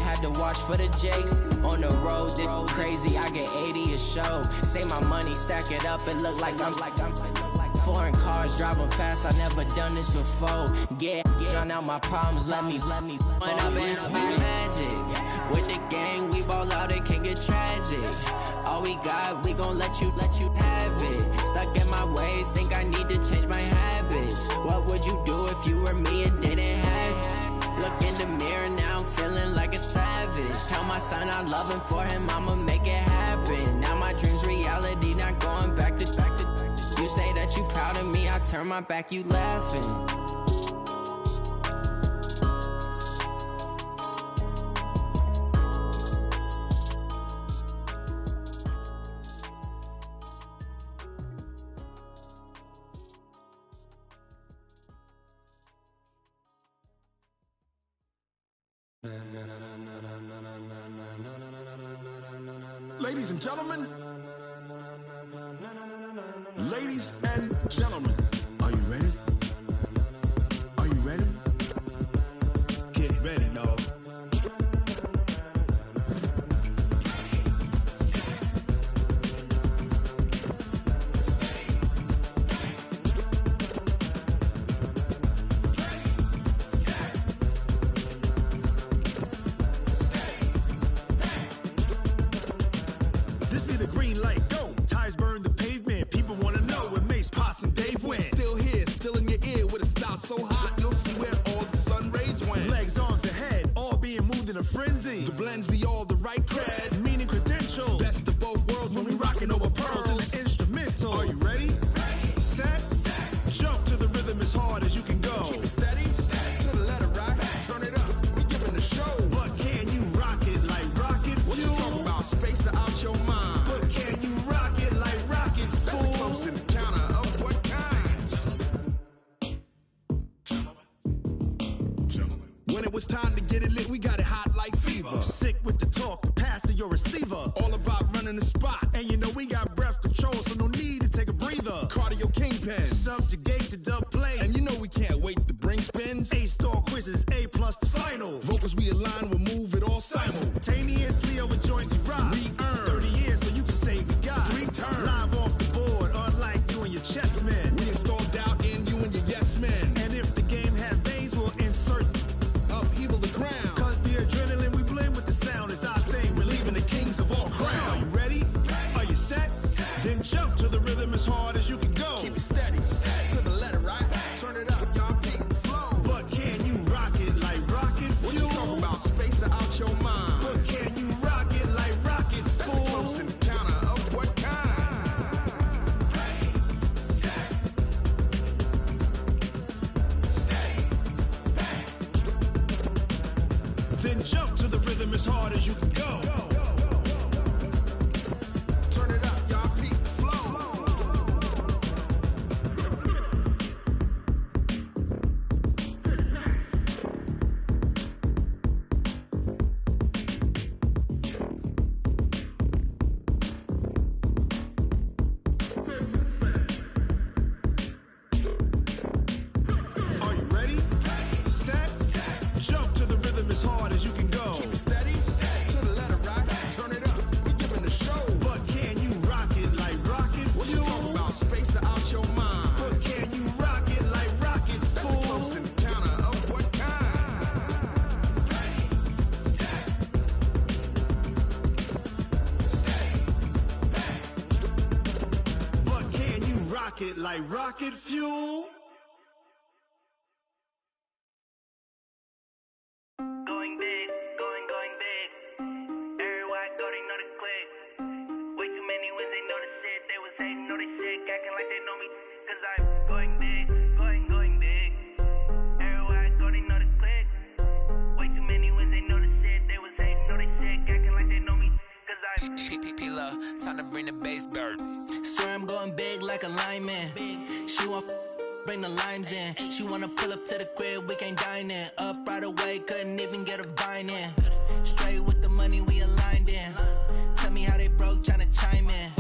had to watch for the Jakes. On the road, this crazy, I get 80 a show. Say my money, stack it up, it look like I'm foreign cars, driving fast, I never done this before. Get on out my problems, let me when I've been magic. With the gang, we ball out, it can get tragic. All we got, we gon' let you have it. Stuck in my ways, think I need to change my habits. What would you do if you were me and didn't have it? Look in the mirror, now I'm feeling like a savage. Tell my son I love him, for him I'ma make it happen. Now my dream's reality, not going back to. You say that you proud of me, I turn my back, you laughing. Ladies and gentlemen, ladies and gentlemen, are you ready? Are you ready? Get ready, dog. This be the green light, go. Tires burn the pavement. People wanna know where Mace, Poss, and Dave went. Still here, still in your ear with a style so hot, you'll see where all the sun rays went. Legs, arms, and head, all being moved in a frenzy. The blends be all the right cred, meaning credentials. Best of both worlds when we rockin' over pearls in the instrumental. Are you ready? Set, jump to the rhythm as hard as you can go. Keep it steady, to the letter right. Turn it up, we giving the show. But can you rock it like rocket fuel? What you talking about? Space out your mind. But can you rock it like rockets, fool? That's a close encounter of what kind? Gentlemen. When it was time to get it lit, we got it hot like fever. Sick with the talk, the pass to your receiver. All about running the spot. And you know we got breath control, so no need to take a breather. Cardio kingpin, subjugate the dub play. And you know we can't wait to bring spins. A-star quizzes, A+ the final. Vocals we align, we'll move it all simultaneously over joints we rock. We earn 30 years, so you can say we got 3 turns. Live off the board, unlike you and your chess men. We install doubt in you and your yes men. And if the game had veins, we'll insert upheaval the ground. Cause the adrenaline we blend with the sound is our thing. We're leaving the kings of all crowns. So are you ready? Are you set? Then jump to the rhythm as hard as you can go. Keep it steady, to the letter right. Turn it up, y'all keep the flow. But can you rock it like rocket fuel? What you talking about? Space out your mind. But can you rock it like rockets, fool? That's a close encounter of what kind? Then jump to the rhythm as hard as you can go. Turn it up, y'all peep the flow. rocket like rocket fuel. Going big, going big. Everywhere I go, they know the click. Way too many wins, they know the shit. They was hating, know they sick, acting like they know me. Cause I'm going big, going big. Everywhere I go, they know the click. Way too many wins, they know the shit. They was hating, know they sick, acting like they know me. Cause I'm P-P-P-Love, time to bring the bass bird. Swear I'm going big like a lineman. She want bring the limes in. She wanna pull up to the crib, we can't dine in. Up right away, couldn't even get a vine in. Straight with the money we aligned in. Tell me how they broke, tryna chime in.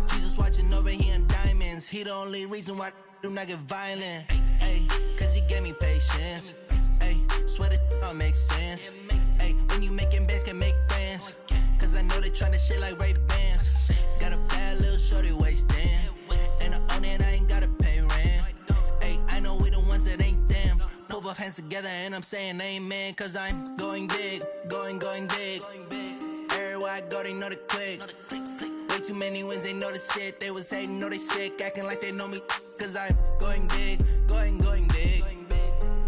Jesus watching over here in diamonds. He the only reason why I do not get violent. Ay, cause he gave me patience. Ay, swear that all makes sense. Ay, when you making bands can make friends. Cause I know they tryna shit like Ray-Bans. Got a bad little shorty wasting. And I own it, I ain't gotta pay rent. Ay, I know we the ones that ain't them. Put both hands together and I'm saying amen. Cause I'm going big, going big. Everywhere I go, they know the click. Way too many wins, they know the shit. They was hating, know they sick, acting like they know me. Cause I'm going big, going big.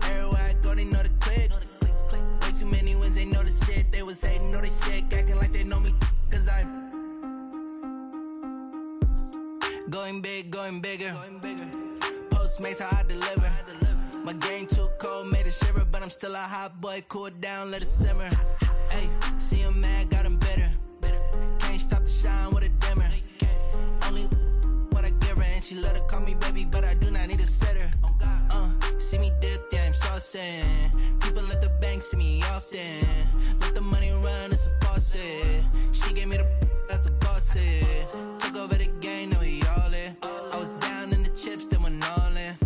Everywhere I go, they know the click. Way too many wins, they know the shit. They was hating, know they sick, acting like they know me. Cause I'm going big, going bigger. Postmates how I deliver. My game too cold, made it shiver. But I'm still a hot boy, cool it down, let it simmer. Hey, see him mad, got him bitter. Can't stop the shine with a dimmer. Only what I give her, and she love to call me baby, but I do not need a sitter. See me dip, yeah, I'm saucing. People at the bank see me often. Let the money run, it's a faucet. She gave me the that's a boss is. Took over the game, now we all in. I was down in the chips, then went all in.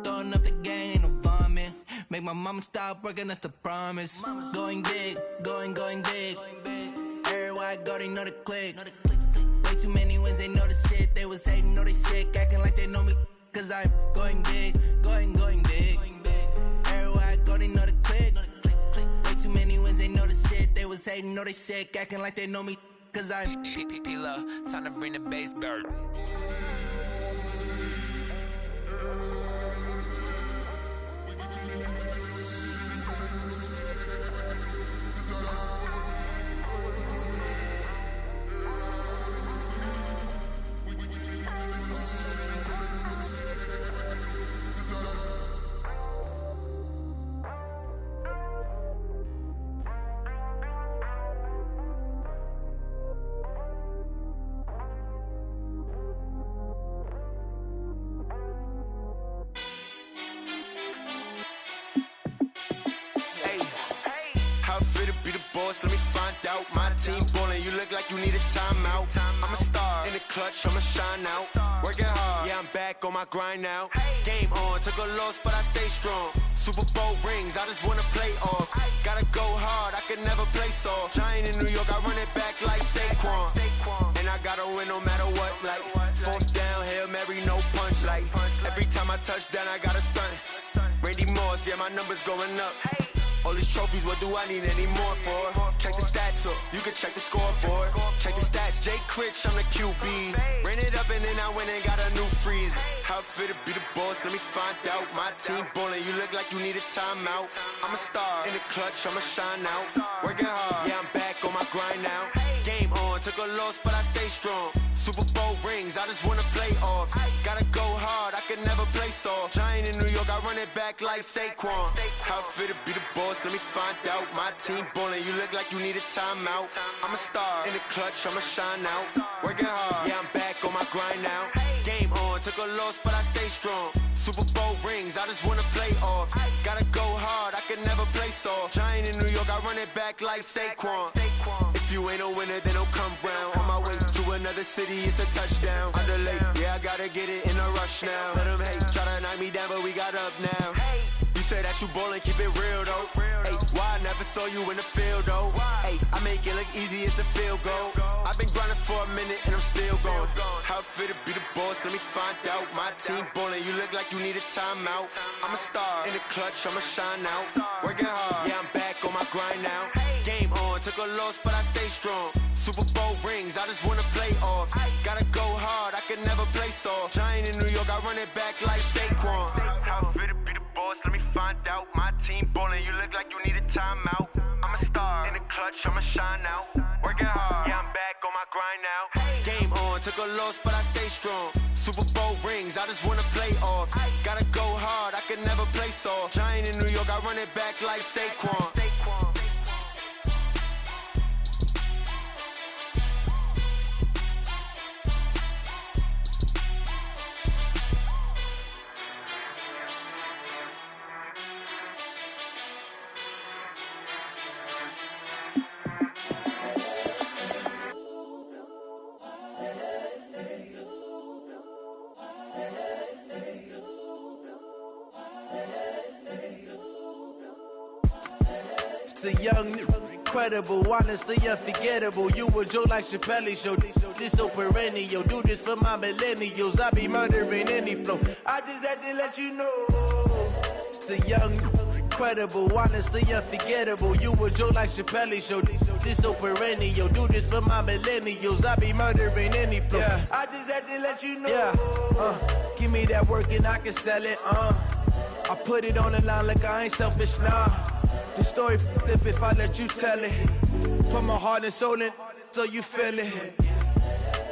Throwing up the gang, ain't no vomit. Make my mama stop working, that's the promise. Going big, going big. Everywhere I go, they know the click. Way too many wins, they know the shit. They was hating, know they sick, acting like they know me. Cause I'm going big, going big. Everywhere I go, they know the click. Way too many wins, they know the shit. They was hating, know they sick, acting like they know me. Cause I'm P-P-P-Love, time to bring the bass bird. Let me find out. My team ballin', you look like you need a timeout. I'm a star in the clutch, I'ma shine out. Working hard, yeah, I'm back on my grind now. Game on, took a loss, but I stay strong. Super Bowl rings, I just wanna play off. Gotta go hard, I can never play soft. Giant in New York, I run it back like Saquon. And I gotta win no matter what, like fourth down, Hail Mary, no punch. Like every time I touch down, I gotta stunt. Randy Moss, yeah, my numbers going up. All these trophies, what do I need any more for? Check the stats up, you can check the scoreboard. Check the stats, Jay Critch, I'm the QB. Ran it up and then I went and got a new freeze. How it feel to be the boss, let me find out. My team ballin', you look like you need a timeout. I'm a star in the clutch, I'ma shine out. Working hard, yeah, I'm back on my grind now. Game on, took a loss, but I stay strong. Super Bowl rings, I just wanna play off. Gotta go hard, I can never play soft. Giant in New York, I run it back like Saquon. How it feel to be the boss, let me find out. My team ballin', you look like you need a timeout. I'm a star in the clutch, I'ma shine out. Working hard, yeah, I'm back on my grind now. Game on, took a loss, but I stay strong. Super Bowl rings, I just wanna play off. Gotta go hard, I can never play soft. Giant in New York, I run it back like Saquon. If you ain't a winner, then don't come round. On my way to another city, it's a touchdown. Underlay, yeah, I gotta get it in a rush now. Let them hate, try to knock me down, but we got up now. You say that you ballin', keep it real though. Hey, why I never saw you in the field though? Hey, I make it look easy, it's a field goal. I've been grinding for a minute and I'm still going. How it feel to be the boss, let me find out. My team ballin', you look like you need a timeout. I'm a star in the clutch, I'ma shine out. Working hard, yeah, I'm back on my grind now. Game on, took a loss, but I stay strong. Super Bowl rings, I just wanna play off. Gotta go hard, I can never place off. Giant in New York, I run it back like Saquon. How fit to be the boss, let me find out. My team ballin', you look like you need a timeout. I'm a star, in the clutch, I'ma shine out. Working hard, yeah, I'm back on my grind now. Game on, took a loss, but I stay strong. Super Bowl rings, I just wanna play off. Gotta go hard, I can never play soft. Giant in New York, I run it back like Saquon. The young, incredible, honestly unforgettable. You a Joe like Chappelle show. This so perennial. Do this for my millennials. I be murdering any flow. I just had to let you know. It's the young, incredible, honestly unforgettable. You a Joe like Chappelle show. This so perennial. Do this for my millennials. I be murdering any flow. Yeah. I just had to let you know. Yeah. Give me that work and I can sell it. I put it on the line like I ain't selfish, nah. The story flip if I let you tell it. Put my heart and soul in so you feel it.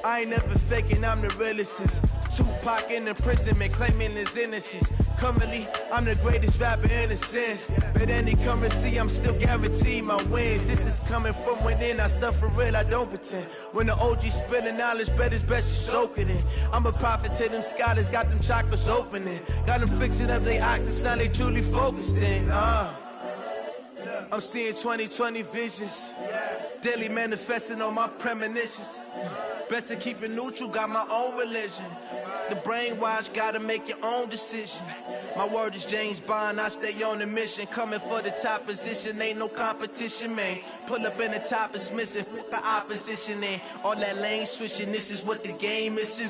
I ain't never faking, I'm the realest since Tupac in imprisonment, claiming his innocence. Currently, I'm the greatest rapper in a sense. But any currency, I'm still guaranteed my wins. This is coming from within, I stuff for real, I don't pretend. When the OG spilling knowledge, bet it's best you soak it in. I'm a prophet to them scholars, got them chakras opening. Got them fixing up they octaves, now they truly focused in. I'm seeing 2020 visions. Daily manifesting on my premonitions. Best to keep it neutral, got my own religion. The brainwash, gotta make your own decision. My word is James Bond, I stay on the mission. Coming for the top position, ain't no competition, man. Pull up in the top is missing, fuck the opposition, and all that lane switching, this is what the game is.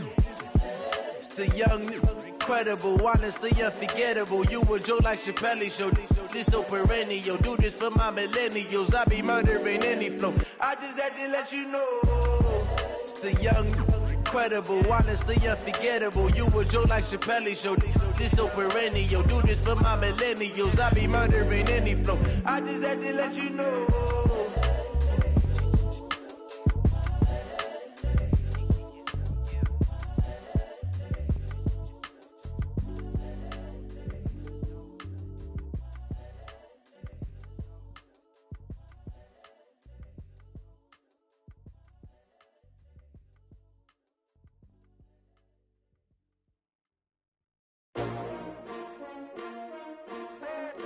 It's the young, incredible, honestly unforgettable. You a Joe like Chappelle show. This so perennial. Do this for my millennials. I be murdering any flow. I just had to let you know. It's the young, incredible, honestly unforgettable. You a Joe like Chappelle show. This so perennial. Do this for my millennials. I be murdering any flow. I just had to let you know.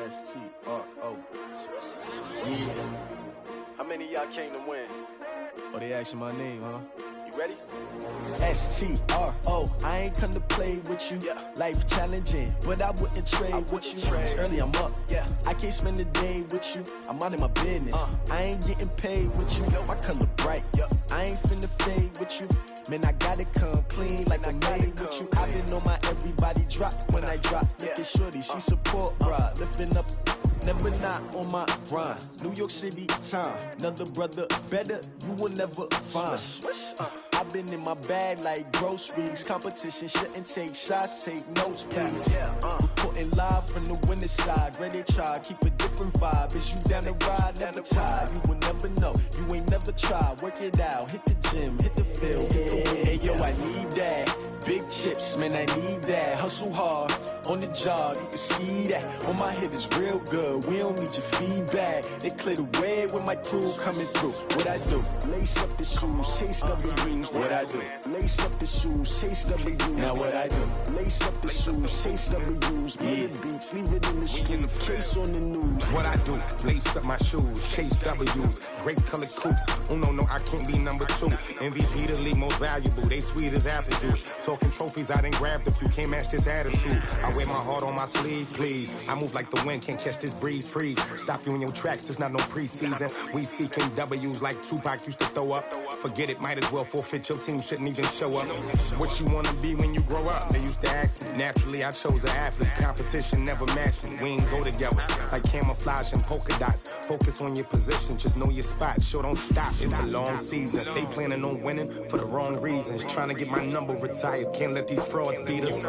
S-T-R-O. Yeah. How many of y'all came to win? Oh, they asking my name, huh? You ready? S-T-R-O. I ain't come to play with you. Life challenging, but I wouldn't trade with you. It's early, I'm up. I can't spend the day with you. I'm out in my business. I ain't getting paid with you. My color bright. I ain't finna fade with you. Man, I gotta come clean like I made with you. I've been on my everybody drop when I drop. Look at shorty, she support, bruh. Lifting up, never not on my grind. New York City time, another brother better, you will never find. I've been in my bag like groceries. Competition shouldn't take shots, take notes, please. Reporting live from the winning side. Ready to try, keep a different vibe. Is you down the ride, never tired. You will never know, you ain't never tried. Work it out, hit the gym, hit the field. Hey yo, I need that. Big chips, man, I need that. Hustle hard, on the job, you can see that. On my head is real good, we don't need your feedback. They clear the way with my crew coming through. What I do? Lace up the shoes, chase W's. What I do? Lace up the shoes, chase W's. Now what I do? Lace up the shoes, chase W's. Bring the beats, leave it in the street, case on the news. What I do? Lace up my shoes, chase W's. Great colored coops. Oh no, I can't be number 2. MVP the league most valuable. They sweet as apple juice. Talking trophies, I done grabbed a few. Can't match this attitude. I wear my heart on my sleeve, please. I move like the wind, can't catch this breeze, freeze. Stop you in your tracks, there's not no preseason. We seeking W's like Tupac used to throw up. Forget it, might as well forfeit. Your team shouldn't even show up. What you wanna be when you grow up? They used used to ask me. Naturally, I chose an athlete. Competition never matched me. We ain't go together like camouflage and polka dots. Focus on your position, just know your spot. Sure, don't stop. It's a long season. They planning on winning for the wrong reasons. Trying to get my number retired. Can't let these frauds beat us.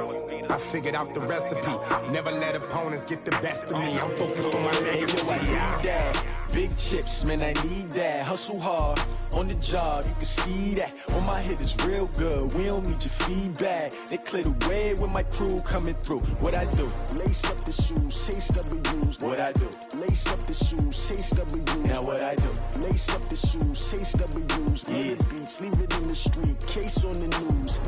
I figured out the recipe. Never let opponents get the best of me. I'm focused on my legacy. I need that. Big chips, man, I need that. Hustle hard on the job, you can see that. On my head is real good. We don't need your feedback. They clear the way with my crew coming through. What I do? Lace up the shoes, chase W's. What I do? Lace up the shoes, chase W's. Now what I do? Lace up the shoes, chase W's. Yeah. Beats, leave it in the street. Case on the news.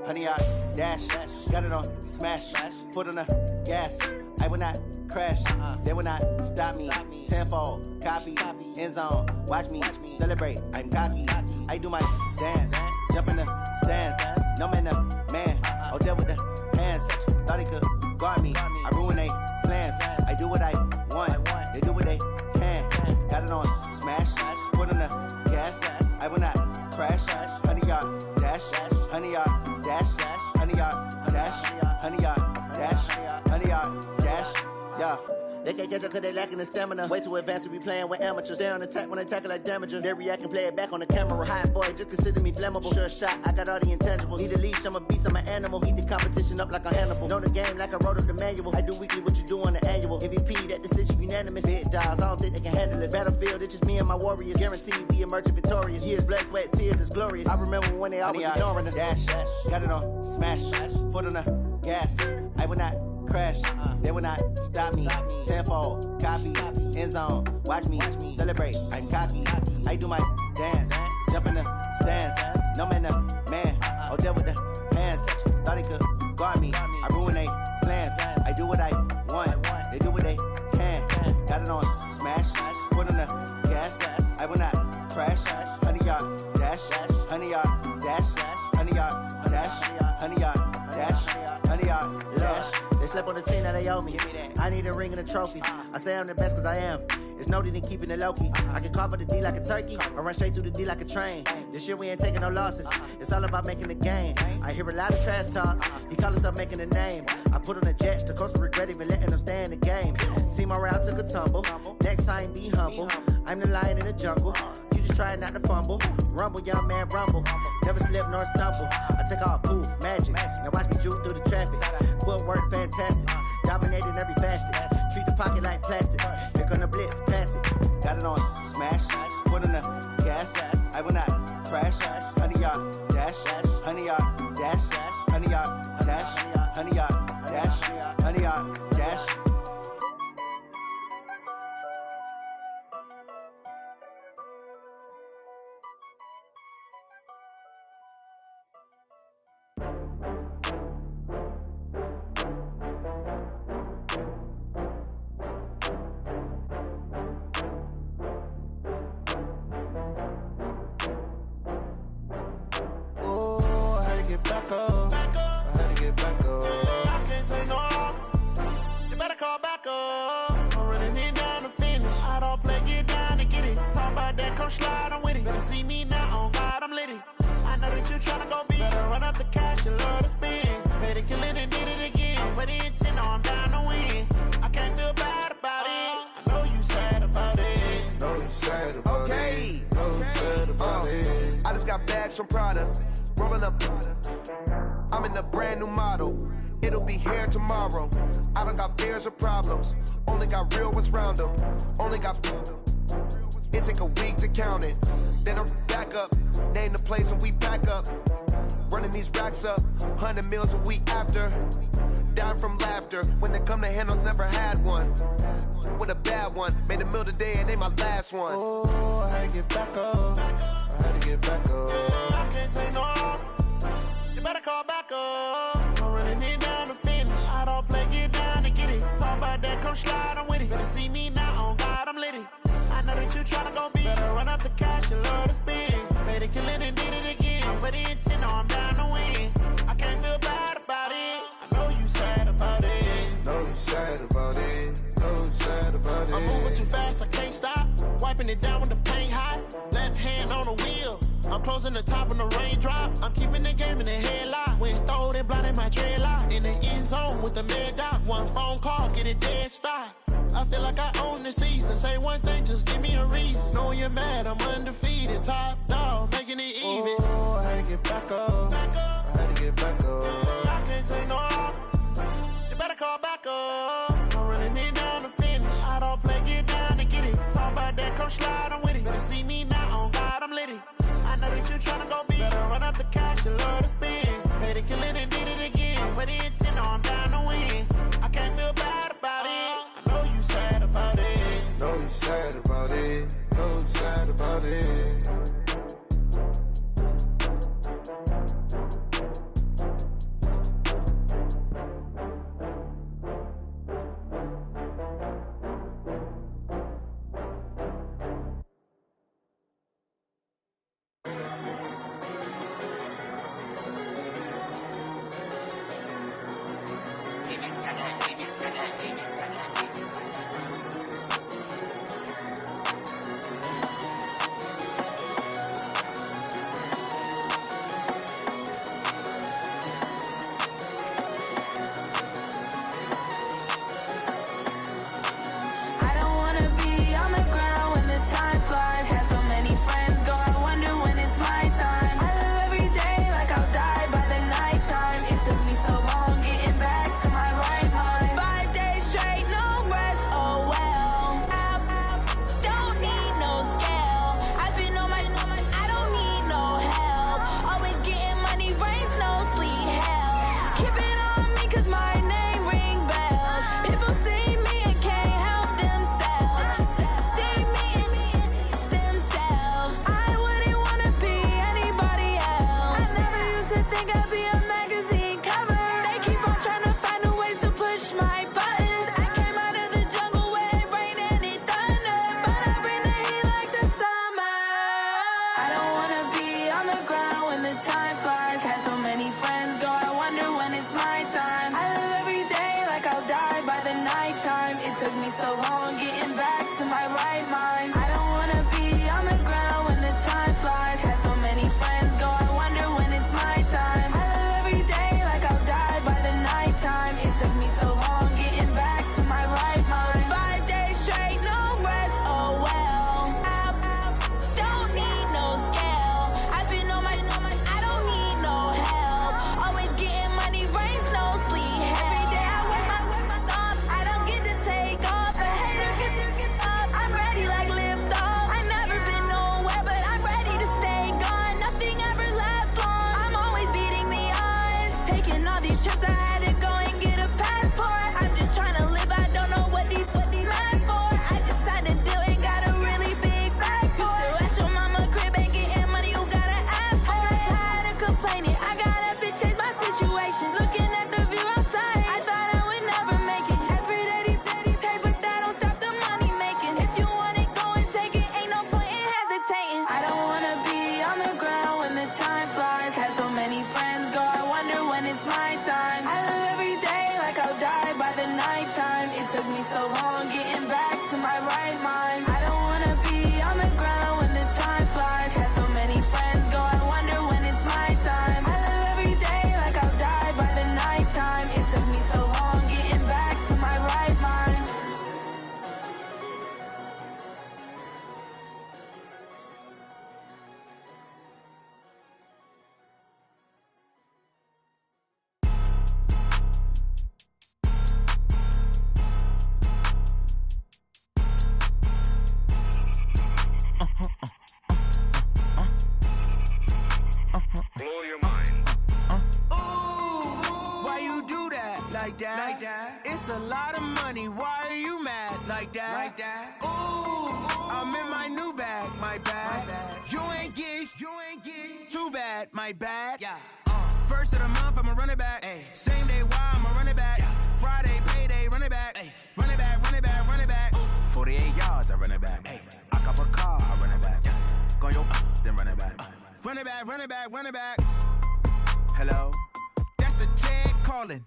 Honey, I dash, got it on smash, foot on the gas. I will not crash, they will not stop me. Tenfold, copy, end zone, watch me celebrate. I'm cocky, I do my dance, jump in the stands. No man, the man, oh, deal with the hands. Thought he could guard me, I ruin they plans. I do what I want, they do what they can. Got it on smash, foot on the gas. I will not crash, honey, y'all dash, honey, y'all dash, honey, y'all dash, honey, y'all dash, honey, y'all dash, yeah. They can't catch up cause they lacking the stamina. Way too advanced to be playing with amateurs. Stay on attack when they tackle like damager. They react and play it back on the camera. Hot boy, just consider me flammable. Sure shot, I got all the intangibles. Need a leash, I'm a beast, I'm an animal. Heat the competition up like a Hannibal. Know the game like I wrote up the manual. I do weekly what you do on the annual. MVP, that decision unanimous. Big dogs, I don't think they can handle it. Battlefield, it's just me and my warriors. Guaranteed we emerging victorious. Years, blood, sweat, tears, it's glorious. I remember when they always ignoring us. Dash, got it on smash, foot on the gas. I will not crash, they will not stop me. Tenfold, copy, end zone, watch me celebrate. I'm cocky, I do my dance, jump in the stands. No man, the man, oh, deal with the hands. Thought he could guard me, I ruin they plans. I do what I want, they do what they can. Got it on smash, foot on the gas. I will not crash, honey, y'all dash, honey, y'all dash, honey, y'all dash, honey, y'all dash, honey, y'all dash. They slept on the team that they owe me. I need a ring and a trophy. I say I'm the best cause I am. It's no need in keeping it low key. I can carve for the D like a turkey, or run straight through the D like a train. This year we ain't taking no losses. It's all about making the game. I hear a lot of trash talk. He call himself making a name. I put on the jets. The coach regret even letting them stay in the game. Team around took a tumble. Next time be humble. I'm the lion in the jungle. You just trying not to fumble. Rumble, young man, rumble. Never slip nor stumble. I take off, poof, magic. Now watch me juke through the traffic. Footwork fantastic. Dominating every facet. Treat the pocket like plastic. Here come the blitz, pass it. Got it on smash, foot on the gas. I will not crash. Honey, y'all dash, honey, y'all dash, honey, y'all dash, honey, y'all dash, honey, y'all dash. Back up. I had to get back up. I can't take no loss. You better call back up. I'm running it down to finish. I don't play, get down to get it. Talk about that, come slide, I'm with it. Better see me now, on God, I'm litty. I know that you tryna go big. Better run up the cash, you love to spend. Better kill it and did it again. I'm with the intent, no, I'm down to win. I can't feel bad about it. I know you sad about it. Know you sad about it. Know you sad about it. I just got bags from Prada. Rolling up, I'm in a brand new model. It'll be here tomorrow. I don't got fears or problems. Only got real ones round them. Only got. It take a week to count it. Then I'm back up. Name the place and we back up. Running these racks up. 100 meals a week after. Down from laughter. When it come to handles, never had one. With a bad one. Made a meal today and ain't my last one. Oh, I had to get back up. I had to get back up. I can't take no loss. You better call back up. I'm running it down to finish. I don't play, get down to get it. Talk about that, come slide, I'm with it. Better see me now, on God, I'm litty. I know know that you tryna go big. Better run up the cash and love to spend. Made it, kill it, and did it again. But the intent, no, I'm down to win. I can't feel bad about it. I know you sad about it. Know you sad about it. Know you sad about it. I'm moving too fast, I can't stop. Wiping it down when the paint hot. Left hand on the wheel. I'm closing the top when the raindrop. I'm keeping the game in the headlock. When throwed and blinded my dreadlock. In the end zone with the mad dot. One phone call, get it dead stop. I feel like I own the season. Say one thing, just give me a reason. Knowing you're mad, I'm undefeated. Top dog, making it even. Oh, I had to get back up. I had to get back up. I can't take no loss. You better call back up. I'm running it down to finish. I don't play, get down and get it. Talk about that, come slide, I'm with it. Better see me now, on God, I'm litty. I know that you tryna go big. Better run up the cash, you love to spend. Made it, kill it, and did it again. But the intent, no, I'm down to win. I can't feel bad about it. I know you sad about it. Know you sad about it. Know you sad about it. like that. It's a lot of money. Why are you mad like that? Ooh, I'm in my new bag, my bad. You ain't get too bad, my bad. Yeah. First of the month, I'ma run it back. Ay. Same day, why I'ma run it back. Yeah. Friday, payday, run it back. Ay. Run it back, run it back, run it back. 48 yards, I run it back. Ay. I a car, I run it back. Go your then run it back. Run it back, run it back, run it back. Hello? That's the jag calling.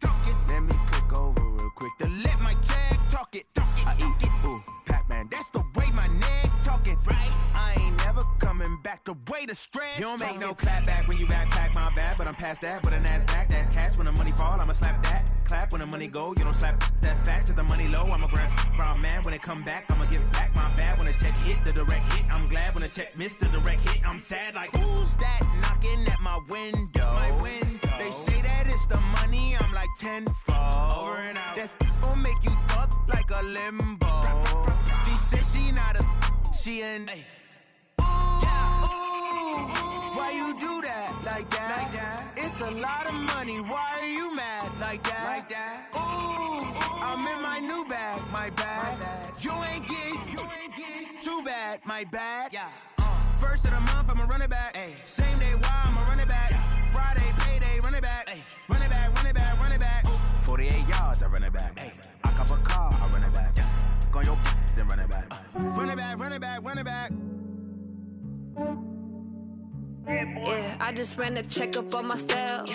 Let me click over real quick to let my jag talk it. I eat it, ooh, Pac-Man. That's the way my neck talking. Right? I ain't never coming back the way the stress. You don't make no clap back when you backpack, my bad. But I'm past that with a NASDAQ. That's cash when the money fall, I'ma slap that. Clap when the money go, you don't slap. That's facts. If the money low, I'ma grab brown man. When it come back, I'ma give it back. My bad when the check hit, the direct hit. I'm glad when the check missed the direct hit. I'm sad like, who's that knocking at my window? My window. They say that it's the money, I'm like tenfold. Over and out. That's gon' make you up like a limbo. She said she not a, she an. Ooh, yeah. Ooh, why you do that like that? Like that? It's a lot of money. Why are you mad like that? Like that? Ooh, I'm in my new bag, my bag. You ain't getting too bad, my bad. Yeah. First of the month, I'ma run it back. Ay. Same day, why I'ma run it back. Friday, payday, run it back. Ay. Run it back, run it back, run it back. 48 yards, I run it back. Ay. I cop a car, I run it back. Go your then run it back. Run it back, run it back, run it back. Yeah, I just ran a checkup on myself.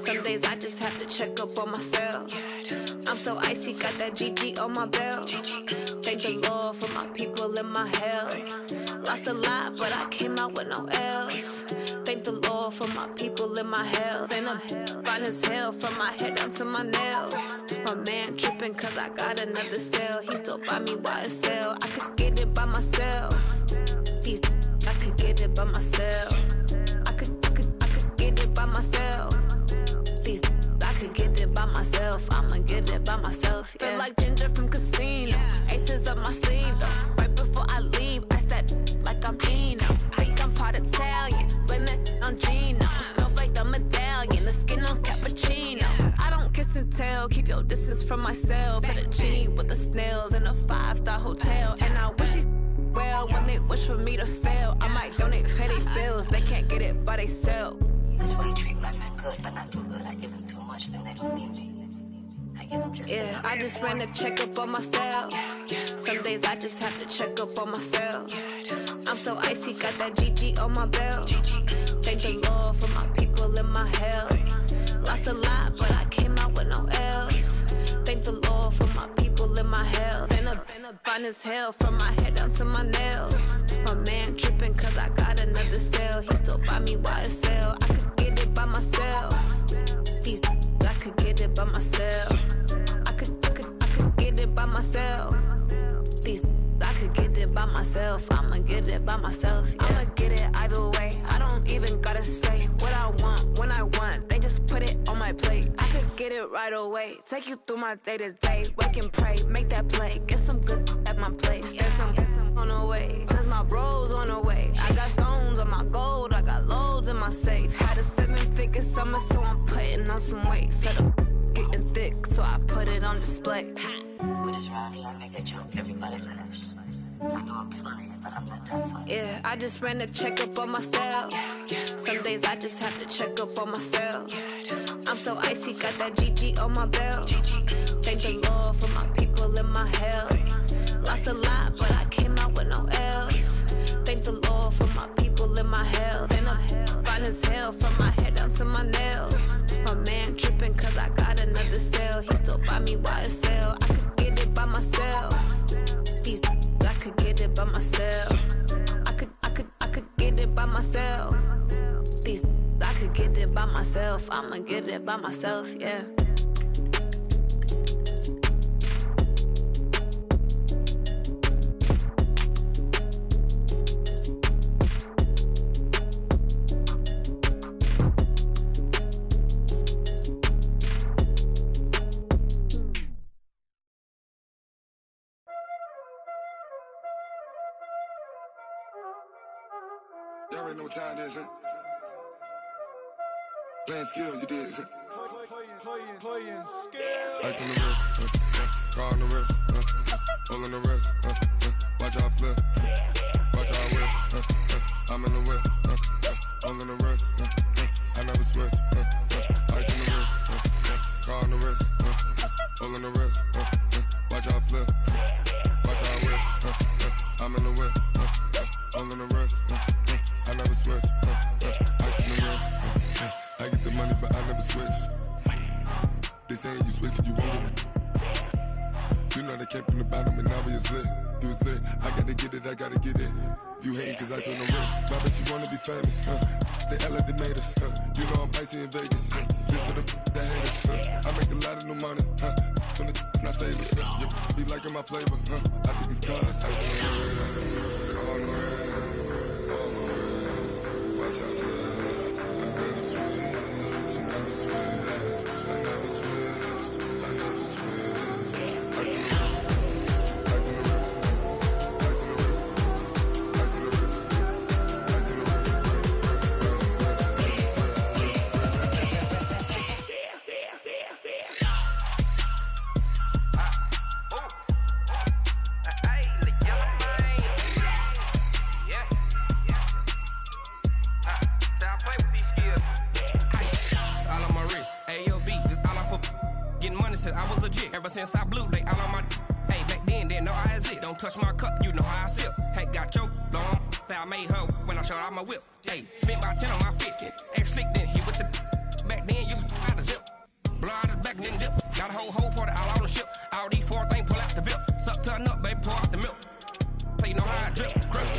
Some days I just have to check up on myself. I'm so icy, got that GG on my belt. Thank the Lord for my people and my health. Lost a lot, but I came out with no else. Thank the Lord for my people and my health. And I'm fine as hell from my head down to my nails. My man tripping cause I got another sale. He still buy me YSL. I could get it by myself. These I could get it by myself. I could get it by myself. These I could get it by myself. I'ma get it by myself. Yeah. Feel like Ginger from Casino. Aces up my sleeve though. Right before I leave, I said like I'm Eno. Think I'm part Italian. Blame it on Gino. Snowflake the medallion. The skin on cappuccino. I don't kiss and tell. Keep your distance from myself. At a genie with the snails in a 5-star hotel. And I wish he's well when they wish for me to fail. I might donate petty bills. They can't get it by they sell. That's why you treat my men good, but not too good. I give them too much, then they don't need me. I give them just yeah, I just ran a checkup on myself. Some days I just have to check up on myself. I'm so icy, got that GG on my belt. Thank the Lord for my people and my health. Lost a lot, but I came out with no else. Thank the Lord for my people and my health. And I'm fine as hell from my head down to my nails. My man tripping cause I got another sale. He still buy me YSL. I could get it by myself. These I could get it by myself. I could get it by myself. These I could get it by myself. I'ma get it by myself. Yeah. I'ma get it either way. I don't even gotta say what I want when I want. They just put it on my plate. I could get it right away. Take you through my day to day. Wake and pray, make that play. Get some good at my place. There's some on the way. Cause my bro's on the way. I got stones on my gold. I got loads in my safe. Had a 7-figure summer, so I'm putting on some weight. Set up getting thick, so I put it on display. With this round here, I make a jump, everybody laughs. I know I'm funny, but I'm not that funny. Yeah, I just ran a checkup on myself. Some days I just have to check up on myself. I'm so icy, got that GG on my belt. Thank the Lord for my people and my health. Lost a lot, but I came out with no else. Thank the Lord for my people and my health. And I'm fine as hell from my head down to my nails. My man tripping cause I got another sale. He still buy me YSL. I could get it by myself. These I could get it by myself. I could get it by myself. These I could get it by myself. I'ma get it by myself, yeah. Y'all already know what time it is, huh? Playing skills, you did. Playing skills. Ice on the wrist, car on the wrist, hole in the wrist, watch out flip, watch out whip, I'm in the whip, hole in the wrist, I never switch, ice on the wrist, car on the wrist, hole in the wrist, watch out flip, watch out whip, I'm in the whip, all on the rest. I never switch. Ice in the wrist. I get the money, but I never switch. They saying you switch, you won't get it. You know they came from the bottom and now we is lit. You was lit, I gotta get it, I gotta get it. You hating cause ice on the wrist. My bitch, you wanna be famous, They Ella, they made us, You know I'm icy in Vegas, This for the that hate us, I make a lot of new money, When the not savers, You be liking my flavor, I think it's cause ice on the wrist. On the wrist, on the wrist. Watch out, please. I never switch, I never switch. I never switch, I never switch. Ice on the wrist, ice on the wrist, ice on the wrist, ice on the wrist, ice on the wrist. I was legit ever since I blew they all on my. Hey, back then didn't know I exist. Don't touch my cup, you know how I sip. Hey, got your long. I made her when I showed out my whip. Hey, spent about 10 on my 50. Ex slick then hit with the. Back then used to out the zip. Blow out his back then dip. Got a whole party all on the ship. All these 4 things pull out the VIP. Suck turn up, baby, pour out the milk. So you know how I drip. Crush.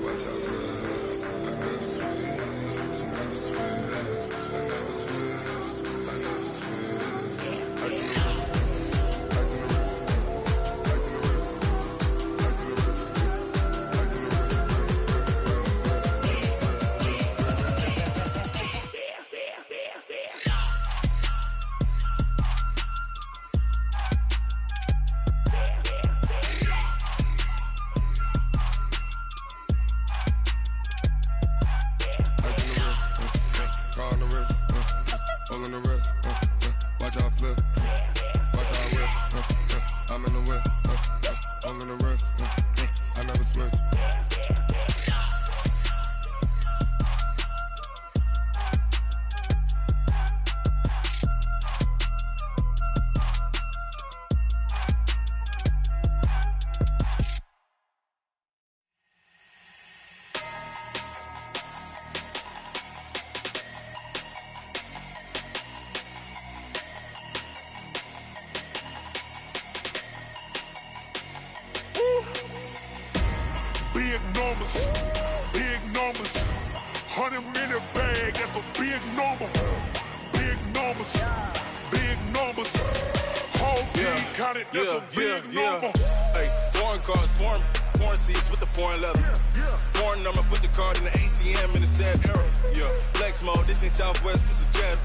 Watch out, please. I never switch, I never switch. I never switch, I never switch. Ice in the wrist, ice in the wrist, ice in the wrist, ice in the wrist, ice in the wrist, on the wrist, all on the wrist, watch how I flip, watch how I whip, I'm in the whip, all on the wrist, I never switch. Big numbers, 100-minute bag, that's a big number. Big numbers, whole team counted, that's a big number. Hey, foreign cars, foreign seats with the foreign leather. Foreign number, put the card in the ATM in the sad era. Yeah, flex mode, this ain't Southwest, this a jet.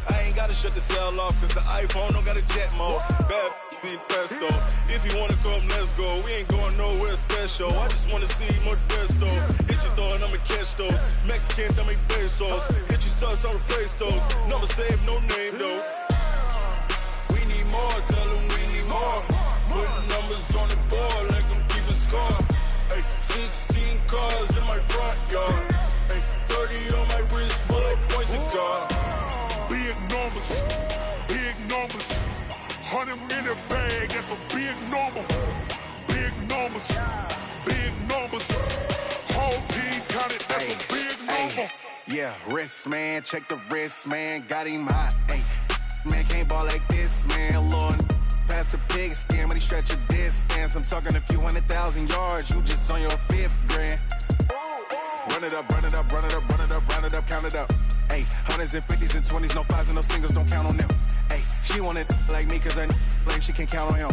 I ain't gotta shut the cell off, cause the iPhone don't got a jet mode. Bad ain't pesto. If you wanna come, let's go. We ain't going nowhere special. I just wanna see more desto. Hit your thought, I'ma catch those. Mexican, I make pesos. Hit your sus, I'll replace those. Number save, no name though. We need more, tell them we need more. Putting numbers on the board like I'm keeping score. Hey, 16 cars in my front yard. Hey, 30 on my wrist, while I point to God. Big numbers, 100-minute bag, that's a big number. Big numbers, whole team counted, that's a big number. Yeah, wrist man, check the wrist man, got him hot. Ay, man can't ball like this, man. Lord, past the pig skin, but he stretch a distance. I'm talking a few 100,000 yards, you just on your 5th grand. Run it up, run it up, run it up, run it up, round it up, count it up. Ay, 100s and 50s and 20s, no 5s and no singles, don't count on them. Ay, she want it like me, cause her like she can count on him.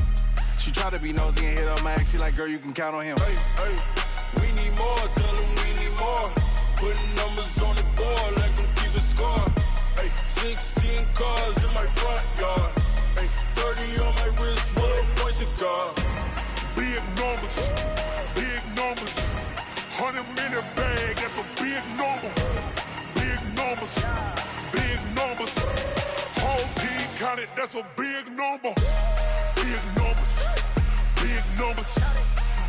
She try to be nosy and hit on my ex, she like, girl, you can count on him. Hey, we need more, tell them we need more. Putting numbers on the board like I'm keeping score. Hey, 16 cars in my front yard. Hey, 30 on my wrist, while I point to God. Big numbers, 100-minute bag, that's a big number. Big numbers, whole team counted, that's a big number. Big numbers,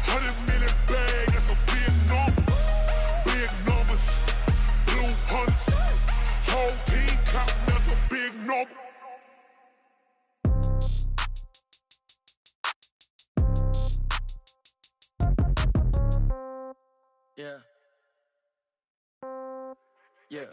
100-minute bag, that's a big number. Big numbers, blue hunts, whole team counting, that's a big number. Yeah. Yeah.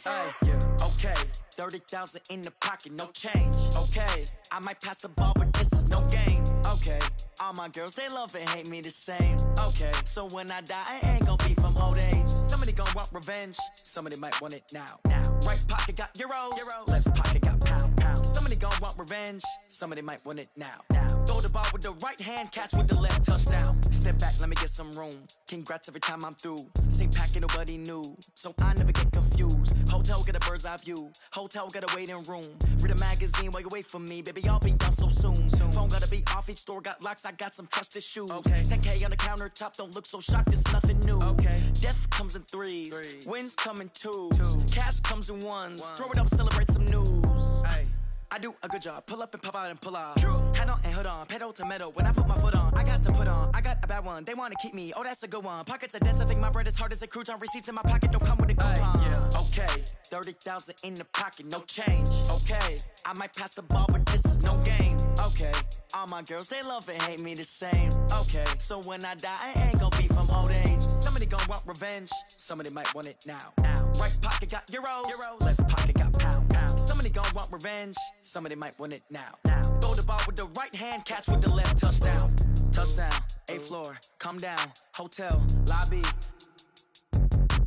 Hey, yeah. Okay, 30,000 in the pocket, no change. Okay, I might pass the ball, but this is no game. Okay, all my girls, they love and hate me the same. Okay, so when I die, I ain't gonna be from old age. Somebody gon' want revenge, somebody might want it now. Right pocket got euros, left pocket got pound. Somebody gon' want revenge, somebody might want it now. Throw the ball with the right hand, catch with the left, touchdown. Step back, let me get some room. Congrats every time I'm through. Same packet, nobody knew, so I never get confused. Hotel get a bird's eye view. Hotel get a waiting room. Read a magazine while you wait for me, baby. I'll be done so soon. Phone gotta be off. Each store got locks. I got some trusted shoes. Okay. 10K on the countertop. Don't look so shocked. It's nothing new. Okay. Death comes in threes. Wins come in twos. Cash comes in ones. Throw it up, celebrate some news. Hey. I do a good job. Pull up and pop out and pull out. Head on and hood on. Pedal to metal. When I put my foot on, I got to put on. I got a bad one. They want to keep me. Oh, that's a good one. Pockets are dense. I think my bread is hard as a crouton. Receipts in my pocket don't come with a coupon. Yeah. Okay. 30,000 in the pocket. No change. Okay. I might pass the ball, but this is no game. Okay. All my girls, they love and hate me the same. Okay. So when I die, I ain't gonna be from old age. Somebody gon' want revenge. Somebody might want it now. Right pocket got euros. Left pocket got pound. Somebody gon' want revenge. Somebody might want it now. Throw the ball with the right hand, catch with the left, touchdown. Touchdown, 8th floor, come down, hotel, lobby.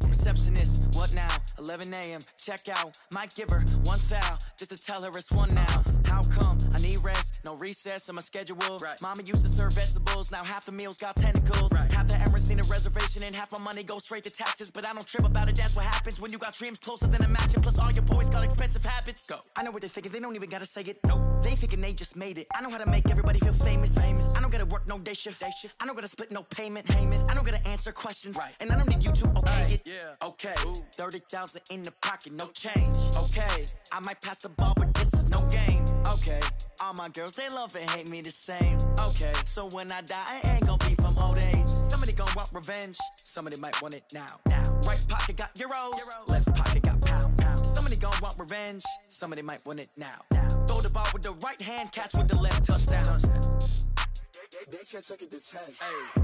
Receptionist, what now? 11 a.m., check out. Might give her one foul, just to tell her it's one now. How come? I need rest, no recess in my schedule. Mama used to serve vegetables, now half the meals got tentacles. Half the Emirates need a reservation and half my money goes straight to taxes. But I don't trip about it, that's what happens when you got dreams closer than a match. And plus all your boys got expensive habits. Go. I know what they're thinking, they don't even gotta say it. Nope. They ain't thinking they just made it. I know how to make everybody feel famous. I don't gotta work no day shift. I don't gotta split no payment. I don't gotta answer questions. And I don't need you to okay it. Yeah. Okay. 30,000 in the pocket, no change. Okay. I might pass the ball, but this is no game. Okay. All my girls, they love and hate me the same. Okay. So when I die, I ain't gonna be from old age. Somebody gon' want revenge. Somebody might want it now. Right pocket got euros. Left pocket got pound. Somebody gon' want revenge. Somebody might want it now. Throw the ball with the right hand, catch with the left, touchdown. They can't take it to 10. Hey.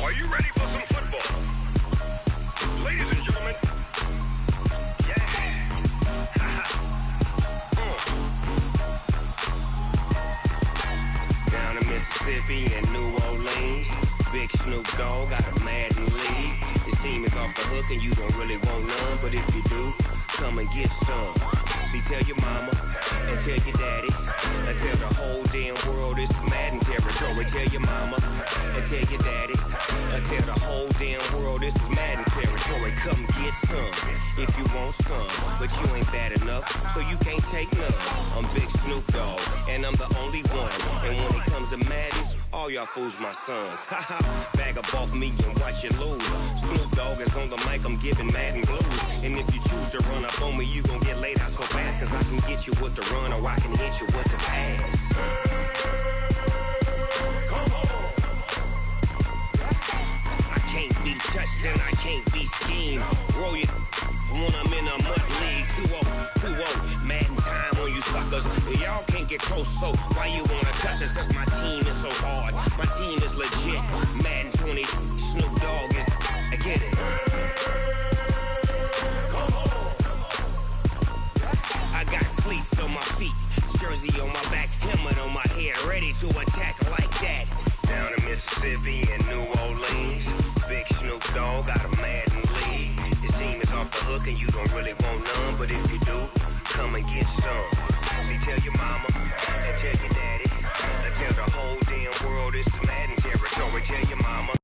Are you ready for some football? Ladies and gentlemen, down in Mississippi and New Orleans, Big Snoop Dogg got a Madden league. His team is off the hook and you don't really want none, but if you do, come and get some. See, tell your mama and tell your daddy and tell the whole damn world this is Madden territory. Tell your mama and tell your daddy and tell the whole damn world this is Madden territory. Come get some if you want some, but you ain't bad enough, so you can't take none. I'm Big Snoop Dogg and I'm the only one. And when it comes to Madden, all y'all fools my sons. Haha, bag up off me and watch you lose. Snoop Dogg is on the mic, I'm giving Madden blues. And if you choose to run up on me, you gon' get laid out so fast. Cause I can get you with the run or I can hit you with the pass. I can't be touched and I can't be schemed. Roll it when I'm in a mud league. 2-0, Madden time on you suckers. Y'all can't get close, so why you wanna touch us? Cause my team is so hard, my team is legit. Madden 20, Snoop Dogg is, I get it. I got cleats on my feet, jersey on my back, helmet on my head, ready to attack like that. Down in Mississippi and New Orleans, Big Snoop Dogg got a Madden league. His team is off the hook and you don't really want none, but if you do, come and get some. See, tell your mama and tell your daddy and tell the whole damn world this is Madden territory. Tell your mama